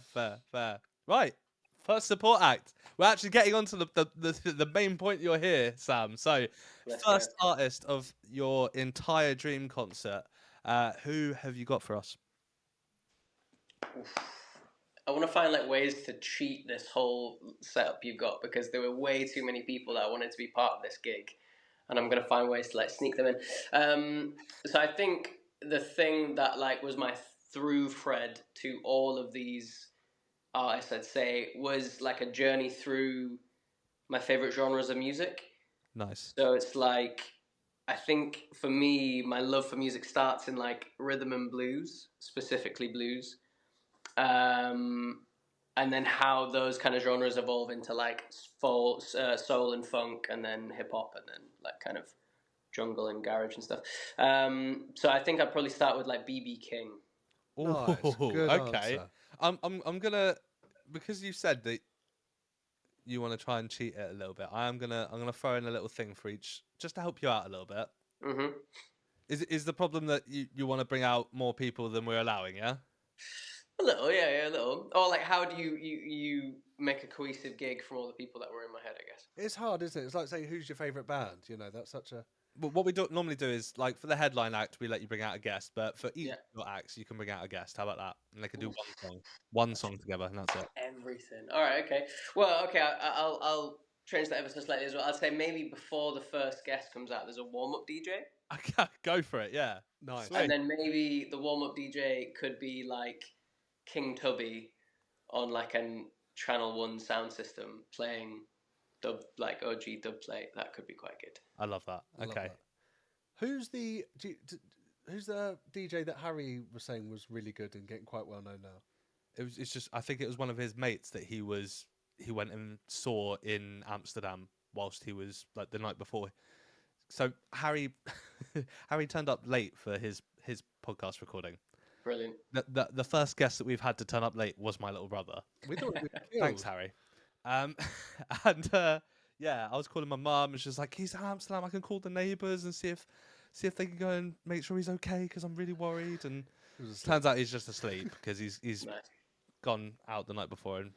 fair. Right, first support act. We're actually getting on to the main point you're here, Sam. So, Let's first artist of your entire dream concert. Who have you got for us? I want to find like ways to cheat this whole setup you got because there were way too many people that wanted to be part of this gig, and I'm gonna find ways to like sneak them in. So I think the thing that like was my through thread to all of these artists, I'd say, was like a journey through my favorite genres of music. Nice. So it's like I think for me, my love for music starts in like rhythm and blues, specifically blues. And then how those kind of genres evolve into like soul and funk, and then hip hop, and then like kind of jungle and garage and stuff. So I think I'd probably start with like BB King. Nice, Ooh, good okay. answer. I'm gonna, because you said that you want to try and cheat it a little bit. I'm gonna throw in a little thing for each, just to help you out a little bit. Mm-hmm. Is the problem that you want to bring out more people than we're allowing? Yeah. A little, yeah, a little. Or like, how do you make a cohesive gig from all the people that were in my head? I guess. It's hard, isn't it? It's like saying, who's your favourite band? That's such a... But what we normally do is, like, for the headline act, we let you bring out a guest, but for each Yeah. of your acts, you can bring out a guest. How about that? And they can do Oof. one song together, and that's it. Everything. All right. Okay. Well. Okay. I'll change that ever so slightly as well. I'd say maybe before the first guest comes out, there's a warm up DJ. Okay, go for it. Yeah. Nice. Sweet. And then maybe the warm up DJ could be like King Tubby on like a Channel 1 sound system playing dub, like OG dub plate. That could be quite good. I love that. I love Okay. that. Who's the DJ that Harry was saying was really good and getting quite well known now? It's just, I think it was one of his mates that he went and saw in Amsterdam whilst he was, like, the night before. So Harry turned up late for his podcast recording. Brilliant. The first guest that we've had to turn up late was my little brother. We thought we were Thanks, killed. Harry. And yeah, I was calling my mum, and she's like, "He's in Amsterdam. I can call the neighbours and see if they can go and make sure he's okay because I'm really worried." And turns out he's just asleep because he's Nice. gone out the night before and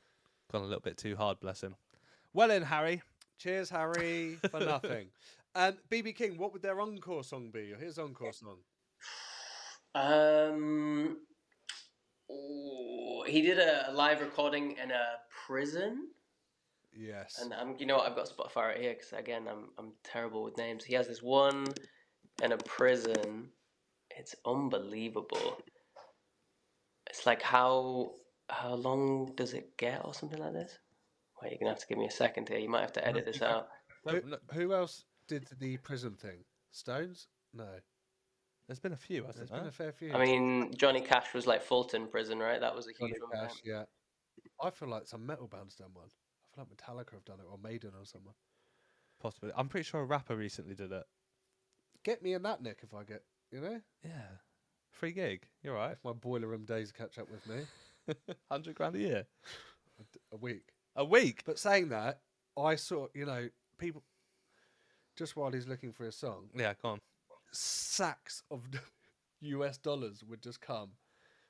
gone a little bit too hard. Bless him. Well in, Harry. Cheers, Harry, for nothing. And BB King, what would their encore song be? His encore song. He did a live recording in a prison. Yes. And you know what? I've got Spotify right here because again, I'm terrible with names. He has this one in a prison. It's unbelievable. It's like how long does it get or something like this? Wait, you're gonna have to give me a second here. You might have to edit this out. Who else did the prison thing? Stones? No. There's been a few, There's hasn't been there? a fair few. I mean, Johnny Cash was like Fulton prison, right? That was a huge Johnny one. Cash, yeah. I feel like some metal band's done one. I feel like Metallica have done it, or Maiden or someone. Possibly. I'm pretty sure a rapper recently did it. Get me in that, Nick, if I get, Yeah. Free gig. You're right. if my boiler room days catch up with me. £100 a year. A week. A week. But saying that, I saw, people, just while he's looking for a song, Yeah, go on. sacks of US dollars would just come,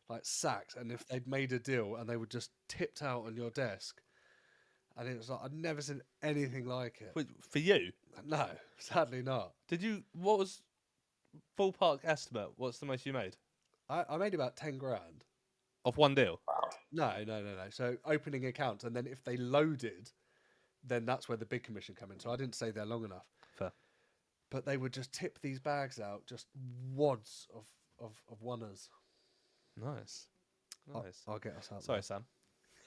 like sacks. And if they'd made a deal and they were just tipped out on your desk, and it was like, I'd never seen anything like it. Wait, for you? No, sadly not. What was ballpark estimate? What's the most you made? I made about 10 grand. Of one deal? No. So opening accounts, and then if they loaded, then that's where the big commission come in. So I didn't stay there long enough. Fair. But they would just tip these bags out, just wads of oneers. Nice. I'll get us out. Sorry, Sam.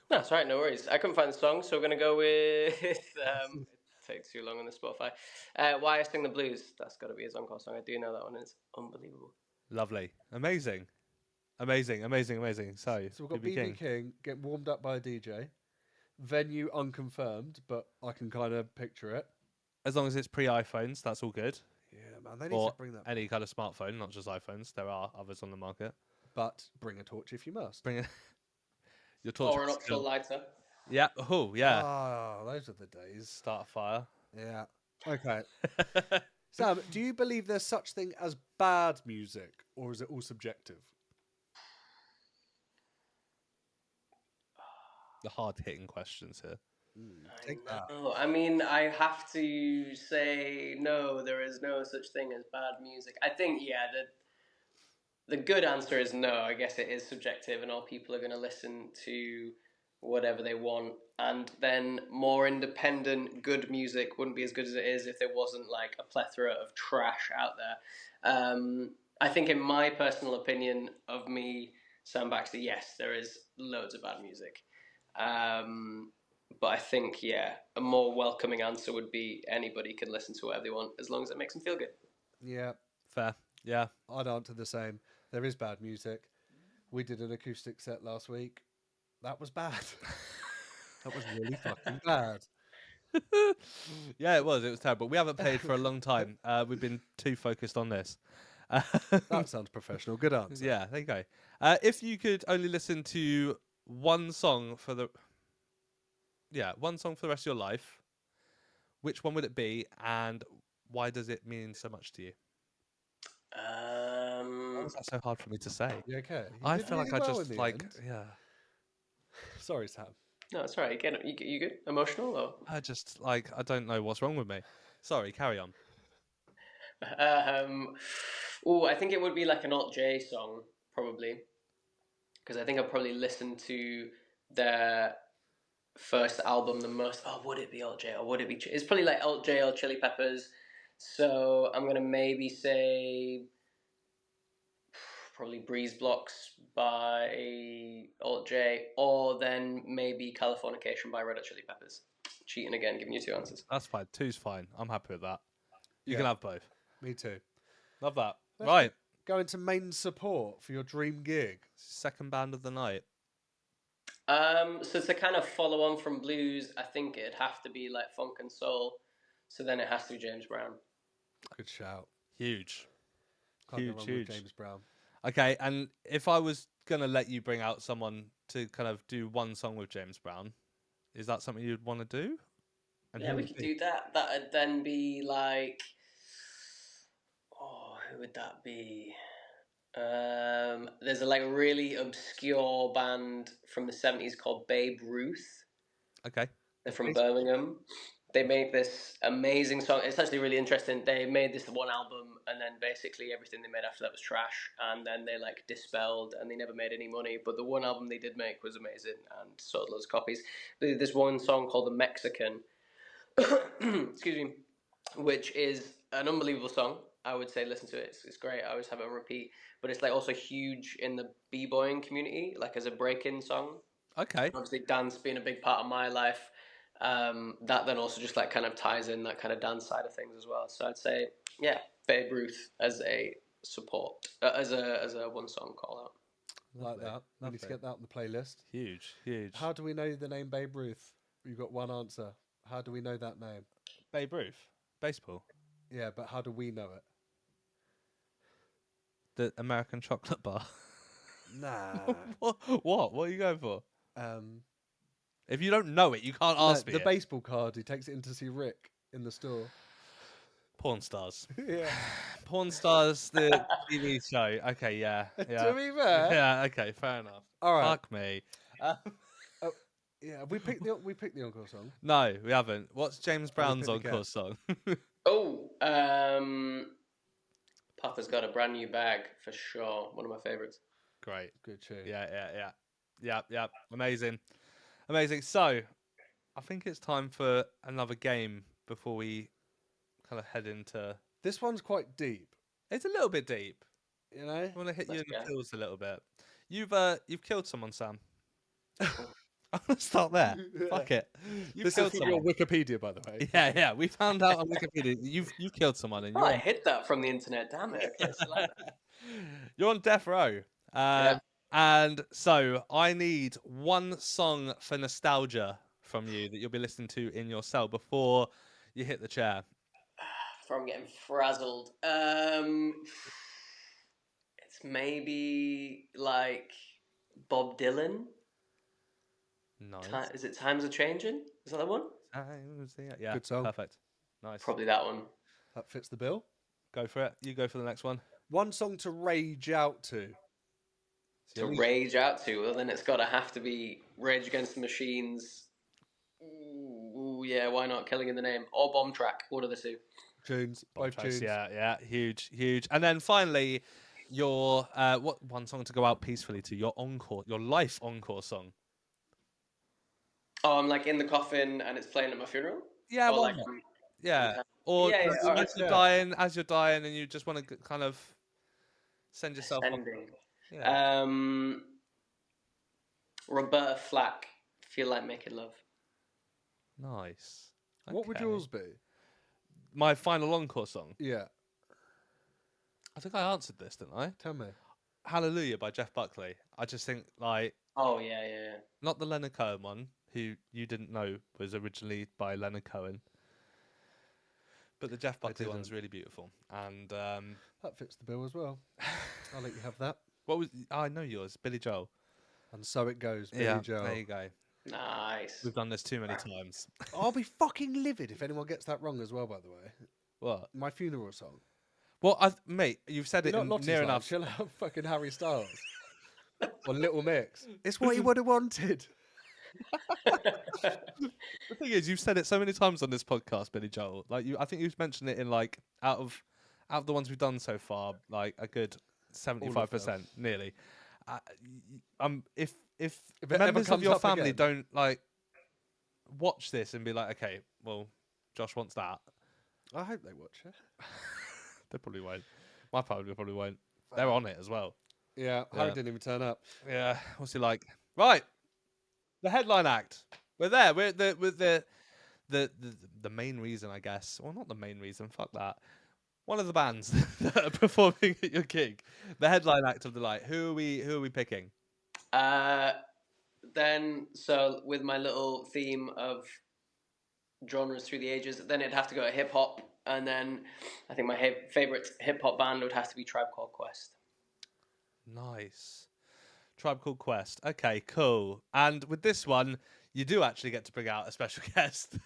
No, that's right. No worries. I couldn't find the song, so we're gonna go with. It takes too long on the Spotify. Why I Sing the Blues. That's got to be his encore song. I do know that one. It's unbelievable. Lovely. Amazing. So So we've got BB King get warmed up by a DJ. Venue unconfirmed, but I can kind of picture it. As long as it's pre-iPhones, that's all good. Yeah, man, they need Or to bring that. any kind of smartphone, not just iPhones. There are others on the market. But bring a torch if you must. Bring it. Your torch. Or an optional lighter. Yeah. Oh, yeah. Ah, those are the days. Start a fire. Yeah. Okay. Sam, do you believe there's such thing as bad music, or is it all subjective? The hard-hitting questions here. Take that. Oh, I mean, I have to say no. There is no such thing as bad music. I think, yeah, the good answer is no. I guess it is subjective, and all people are going to listen to whatever they want. And then more independent, good music wouldn't be as good as it is if there wasn't like a plethora of trash out there. I think, in my personal opinion of me, Sam Baxter, yes, there is loads of bad music. But I think, yeah, a more welcoming answer would be anybody can listen to whatever they want as long as it makes them feel good. Yeah, Fair. Yeah. I'd answer the same. There is bad music. We did an acoustic set last week. That was bad. That was really fucking bad. Yeah, it was. It was terrible. We haven't played for a long time. We've been too focused on this. That sounds professional. Good answer. Yeah, there you go. If you could only listen to one song for the rest of your life, which one would it be, and why does it mean so much to you? Why was that so hard for me to say? You okay? You I did feel like really I well just in the end. yeah. Sorry, Sam. No, it's all right. You good? Emotional or? I just I don't know what's wrong with me. Sorry, carry on. I think it would be like an Alt J song, probably. Because I think I've probably listened to their first album the most. Oh, would it be Alt J or would it be? It's probably like Alt J or Chili Peppers. So I'm gonna maybe say probably Breeze Blocks by Alt J, or then maybe Californication by Red Hot Chili Peppers. Cheating again, giving you two answers. That's fine. Two's fine. I'm happy with that. You Yeah. can have both. Me too. Love that. Let's Right. Go into main support for your dream gig. Second band of the night. So to kind of follow on from blues, I think it'd have to be like funk and soul. So then it has to be James Brown. Good shout. Huge. Can't go Huge, wrong huge. with James Brown. Okay, and if I was gonna let you bring out someone to kind of do one song with James Brown, is that something you'd want to do? And Yeah, who we would could it be? do that. That'd then be like, oh, who would that be? There's a like really obscure band from the 70s called Babe Ruth. Okay. They're from Birmingham. They made this amazing song. It's actually really interesting. They made this one album, and then basically everything they made after that was trash. And then they like dispelled, and they never made any money. But the one album they did make was amazing, and sold loads of copies. They did this one song called "The Mexican," excuse me, which is an unbelievable song. I would say listen to it. It's great. I always have it on repeat. But it's like also huge in the b-boying community, like as a break-in song. Okay. Obviously, dance being a big part of my life. That then also just like kind of ties in that kind of dance side of things as well. So I'd say, yeah, Babe Ruth as a support, as a one song call out. Like that. We need to Lovely. get that on the playlist. Huge, huge. How do we know the name Babe Ruth? You've got one answer. How do we know that name? Babe Ruth, baseball, Yeah, but how do we know it? the American chocolate bar. Nah. What? What are you going for? um, If you don't know it, you can't no, ask me. the it. baseball card. He takes it in to see Rick in the store. Porn stars. Yeah. Porn stars, the TV show. Okay, yeah, To yeah, be fair. yeah. Okay, fair enough. All right. Fuck me. Yeah. We picked the encore song. No, we haven't. What's James Brown's picked the encore cat. song? Oh, Papa's got a brand new bag for sure. One of my favorites. Great. Good tune. Yeah. Amazing. So, I think it's time for another game before we kind of head into. This one's quite deep. It's a little bit deep. You know. I want to hit you Let's in the go. feels a little bit. You've killed someone, Sam. I'm gonna start there. Fuck it. You've This killed is from your someone. Wikipedia, by the way. Yeah. We found out on Wikipedia you've killed someone, and Oh, I hit that from the internet. Damn it. Okay, so like that. you're on death row. Yeah. And so I need one song for nostalgia from you that you'll be listening to in your cell before you hit the chair? From getting frazzled. It's maybe like Bob Dylan. Nice. Is it Times Are Changing? Is that the one? Yeah, Good song. perfect. Nice. Probably that one. That fits the bill. Go for it. You go for the next one. One song to rage out to. To rage out to, well, then it's got to have to be Rage Against the Machines. Ooh, yeah, why not? Killing in the Name or Bomb Track. One of the two. Tunes, both tunes. Yeah, huge. And then finally, your what one song to go out peacefully to? Your encore, your life encore song. Oh, I'm like in the coffin and it's playing at my funeral. Yeah, Or why like, not? Yeah, or Yeah, as you're dying, and you just want to kind of send yourself off. Ascending. Yeah. Roberta Flack, Feel Like Making Love. Nice. What would Okay. yours be? My final encore song. Yeah, I think I answered this, didn't I? tell me. Hallelujah by Jeff Buckley. I just think like Oh, yeah. not the Leonard Cohen one, who you didn't know was originally by Leonard Cohen, but the Jeff Buckley one's really beautiful. And That fits the bill as well. I'll let you have that. what was I know yours, Billy Joel. And so it goes, Billy Yeah, Joel. there you go. Nice. We've done this too many times. I'll be fucking livid if anyone gets that wrong as well, by the way. What? My funeral song. Well, mate, you've said it Not Lottie's near line, enough. she'll have fucking Harry Styles. Or Little Mix. It's what he would have wanted. The thing is, you've said it so many times on this podcast, Billy Joel. Like I think you've mentioned it in like out of the ones we've done so far, like a good 75%, nearly. If it ever members of comes your up family again. don't like watch this and be like, okay, well, Josh wants that, I hope they watch it. they probably won't. My family probably won't. They're on it as well. Yeah, Harry didn't even turn up. Yeah, what's he like? Right, the headline act. We're there. We're the main reason, I guess. Well, not the main reason. Fuck that. One of the bands that are performing at your gig. The headline act of the night. Who are we picking? Then, so with my little theme of genres through the ages, then it'd have to go to hip hop, and then I think my favorite hip hop band would have to be Tribe Called Quest. Nice. Tribe Called Quest. Okay, cool. And with this one, you do actually get to bring out a special guest,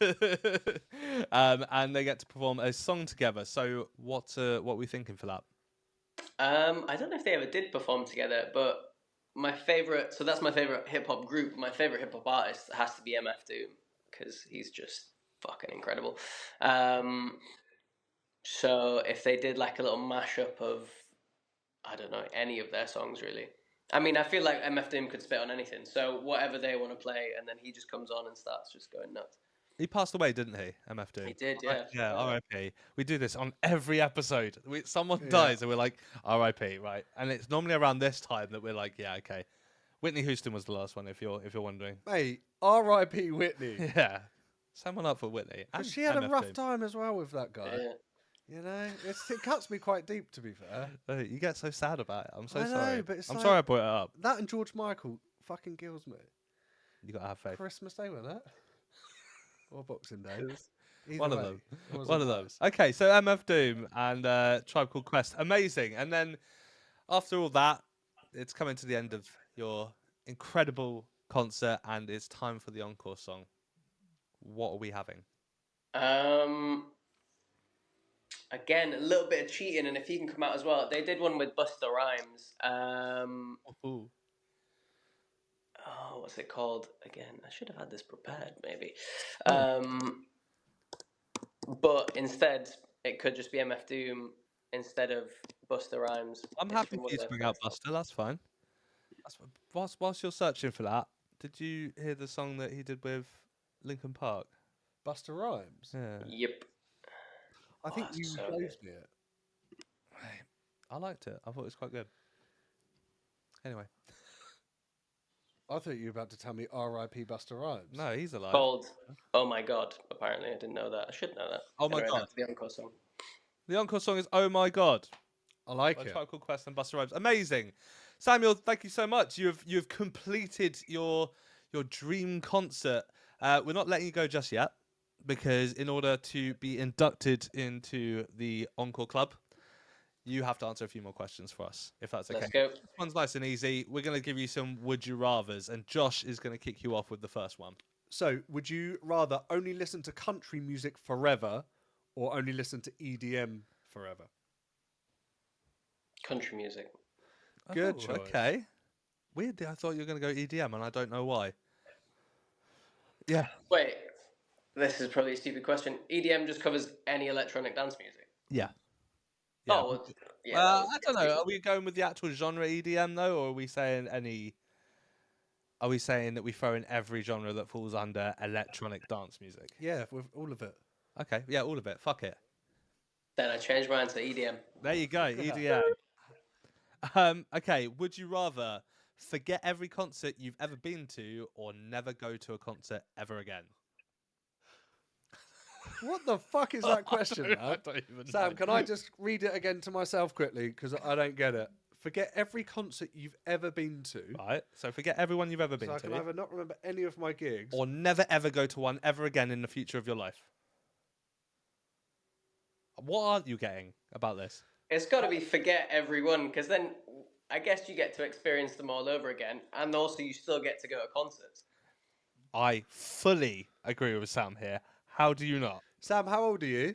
and they get to perform a song together. So what are we thinking for that? I don't know if they ever did perform together, but my favorite. So that's my favorite hip hop group. My favorite hip hop artist has to be MF Doom because he's just fucking incredible. So if they did like a little mashup of, I don't know, any of their songs really. I mean, I feel like MF Doom could spit on anything. So whatever they want to play, and then he just comes on and starts just going nuts. He passed away, didn't he? MF Doom. He did, yeah. Yeah, R.I.P. We do this on every episode. Someone dies and we're like, R.I.P. Right, and it's normally around this time that we're like, yeah, okay. Whitney Houston was the last one, if you're wondering. Mate, R.I.P. Whitney. Yeah, someone up for Whitney. And She had a MF rough Doom. time as well with that guy. Yeah. You know, it cuts me quite deep, to be fair. You get so sad about it. I'm so I know, sorry. but it's I'm like- sorry I brought it up. That and George Michael fucking kills me. You gotta have faith. Christmas Day, wasn't it? Or Boxing Day. Either One of way, them. it wasn't One of those. Okay, so MF Doom and Tribe Called Quest. Amazing. And then after all that, it's coming to the end of your incredible concert and it's time for the encore song. What are we having? Again, a little bit of cheating, and if he can come out as well. They did one with Busta Rhymes. Ooh. Oh, what's it called? Again, I should have had this prepared, maybe. But instead, it could just be MF Doom instead of Busta Rhymes. I'm It's happy from for one you of to their bring out first Buster. That's fine. Whilst you're searching for that, did you hear the song that he did with Linkin Park? Buster Rhymes. Yeah. Yep. I think that's you so showed good. me it. I liked it. I thought it was quite good. Anyway, I thought you were about to tell me R.I.P. Buster Rhymes. no, he's alive. Called Oh My God, apparently. I didn't know that. I should know that. Oh My Anyway, God. that's the encore song. The encore song is "Oh My God" I like by it. Tribe Called Quest and Busta Rhymes. Amazing, Samuel. Thank you so much. You've completed your dream concert. We're not letting you go just yet because in order to be inducted into the Encore Club, you have to answer a few more questions for us, if that's okay. Let's go. This one's nice and easy. We're going to give you some would you rathers, and Josh is going to kick you off with the first one. So, would you rather only listen to country music forever or only listen to EDM forever? Country music. Good Oh, choice. Okay. Weirdly, I thought you were going to go EDM, and I don't know why. Yeah. Wait, this is probably a stupid question. EDM just covers any electronic dance music. Yeah. Oh, well, yeah. I don't know. Are we going with the actual genre EDM though, or are we saying any? Are we saying that we throw in every genre that falls under electronic dance music? Yeah, with all of it. Okay, yeah, all of it. Fuck it. Then I changed mine to EDM. There you go, EDM. Okay, would you rather forget every concert you've ever been to, or never go to a concert ever again? What the fuck is that question, man? I don't even Sam, know. can I just read it again to myself quickly because I don't get it? Forget every concert you've ever been to. Right, so forget everyone you've ever been So I to, can either not remember any of my gigs. or never ever go to one ever again in the future of your life. What aren't you getting about this? It's got to be forget everyone, because then I guess you get to experience them all over again, and also you still get to go to concerts. I fully agree with Sam here. How do you not? Sam, how old are you?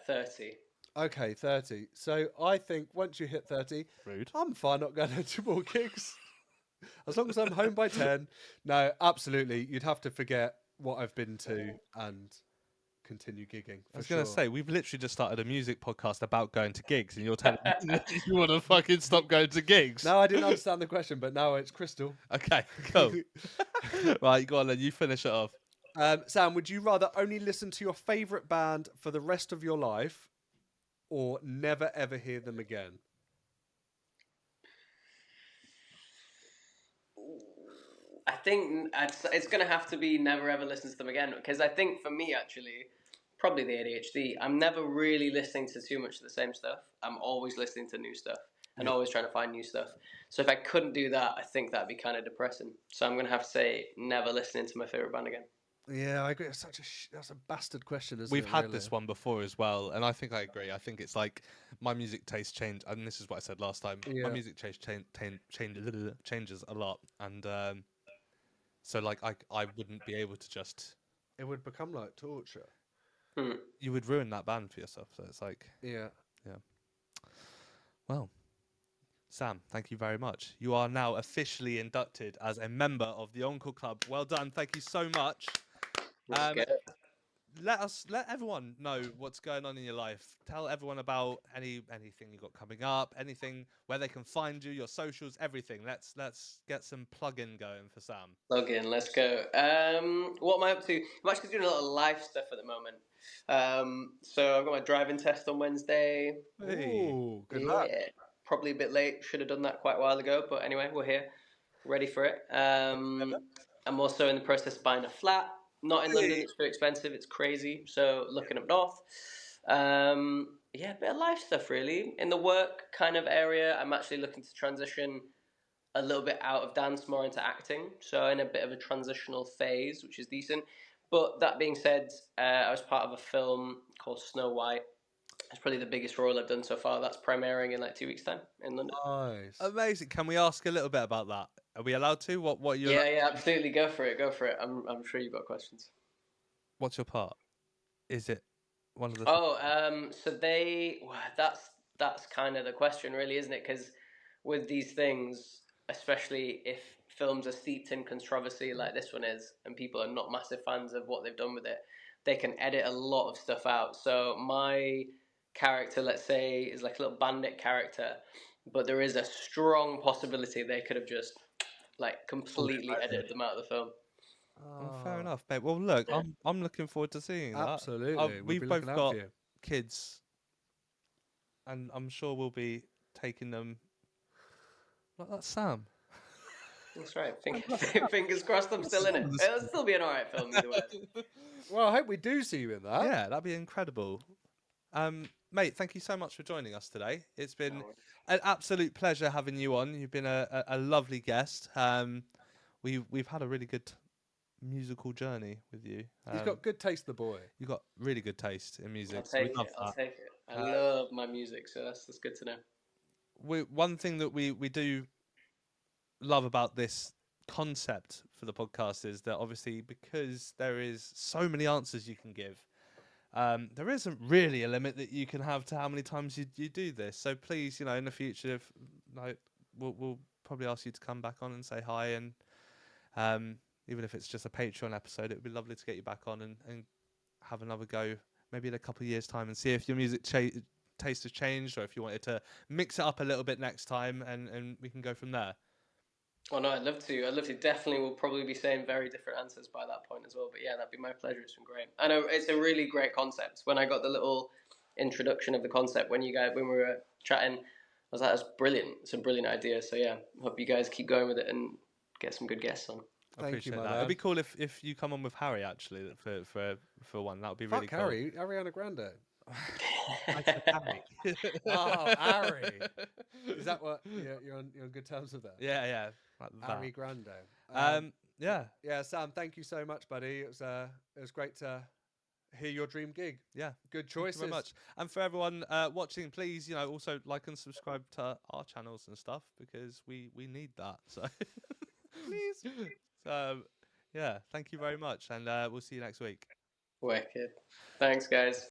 30. Okay, 30. So I think once you hit 30, Rude. I'm fine not going to more gigs. As long as I'm home by 10. No, absolutely. You'd have to forget what I've been to and continue gigging. I was going to say, we've literally just started a music podcast about going to gigs, and you're telling me that you want to fucking stop going to gigs. No, I didn't understand the question, but now it's crystal. Okay, cool. Right, go on then. You finish it off. Sam, would you rather only listen to your favourite band for the rest of your life or never ever hear them again? I think it's going to have to be never ever listen to them again, because I think for me, actually, probably the ADHD, I'm never really listening to too much of the same stuff. I'm always listening to new stuff and always trying to find new stuff. So if I couldn't do that, I think that'd be kind of depressing. So I'm going to have to say never listening to my favourite band again. Yeah, I agree. It's that's a bastard question, isn't We've it? had really? this one before as well, and I think I agree. I think it's like my music taste change, and this is what I said last time. Yeah. My music taste changes a lot, and so like I wouldn't be able to just. It would become like torture. You would ruin that band for yourself. So it's like, Yeah. well, Sam, thank you very much. You are now officially inducted as a member of the Encore Club. Well done. Thank you so much. Let's get it. Let everyone know what's going on in your life. Tell everyone about anything you got coming up, anything where they can find you, your socials, everything. Let's get some plug-in going for Sam. Log in, let's go. What am I up to? I'm actually doing a lot of live stuff at the moment. So I've got my driving test on Wednesday. Ooh, good luck. Probably a bit late. Should have done that quite a while ago, but anyway, we're here, ready for it. I'm also in the process of buying a flat. Not in London, it's too expensive, it's crazy. So looking up north. Yeah, a bit of life stuff really. In the work kind of area, I'm actually looking to transition a little bit out of dance, more into acting. So in a bit of a transitional phase, which is decent. But that being said, I was part of a film called Snow White. It's probably the biggest role I've done so far. That's premiering in like 2 weeks' time in London. Nice. Amazing. Can we ask a little bit about that? Are we allowed to? What you? Yeah, absolutely. Go for it. I'm sure you've got questions. What's your part? Is it one of the? So that's kind of the question, really, isn't it? Because with these things, especially if films are steeped in controversy like this one is, and people are not massive fans of what they've done with it, they can edit a lot of stuff out. So my character, let's say, is like a little bandit character, but there is a strong possibility they could have just like completely edited them out of the film. Well, fair enough, mate. Well, look, Yeah. I'm looking forward to seeing that. Absolutely. We'll We've be both looking out got for you. kids, and I'm sure we'll be taking them. Like that's Sam. That's right. Fingers crossed I'm still in it. It'll still be an alright film either way. Well, I hope we do see you in that. Yeah, that'd be incredible. Mate, thank you so much for joining us today. It's been an absolute pleasure having you on. You've been a lovely guest. We've had a really good musical journey with you. He's got good taste, the boy. You've got really good taste in music. I'll So we take love it. that. I'll take it. I love my music, so that's good to know. One thing that we do love about this concept for the podcast is that obviously because there is so many answers you can give, there isn't really a limit that you can have to how many times you do this. So please, in the future, if, like, we'll probably ask you to come back on and say hi, and even if it's just a Patreon episode, it would be lovely to get you back on and have another go, maybe in a couple of years' time, and see if your music taste has changed, or if you wanted to mix it up a little bit next time, and we can go from there. Oh no, I'd love to. I'd love to. Definitely, we'll probably be saying very different answers by that point as well. But yeah, that'd be my pleasure. It's been great. I know it's a really great concept. When I got the little introduction of the concept, when we were chatting, I was like, "That's brilliant. It's a brilliant idea." So yeah, hope you guys keep going with it and get some good guests on. I Thank appreciate you, my that. man. It'd be cool if you come on with Harry actually for one. That would be really Fuck cool. Harry, Ariana Grande. I said Harry. Oh, Harry. Is that what you're on good terms with that? Yeah, like that. Ari Grande. Yeah, Yeah, Sam, thank you so much, buddy. It was great to hear your dream gig. yeah. Good Thank you choices. very much. And for everyone watching, please, also like and subscribe to our channels and stuff, because we need that. So please. So yeah, thank you very much, and we'll see you next week. Wicked. Thanks, guys.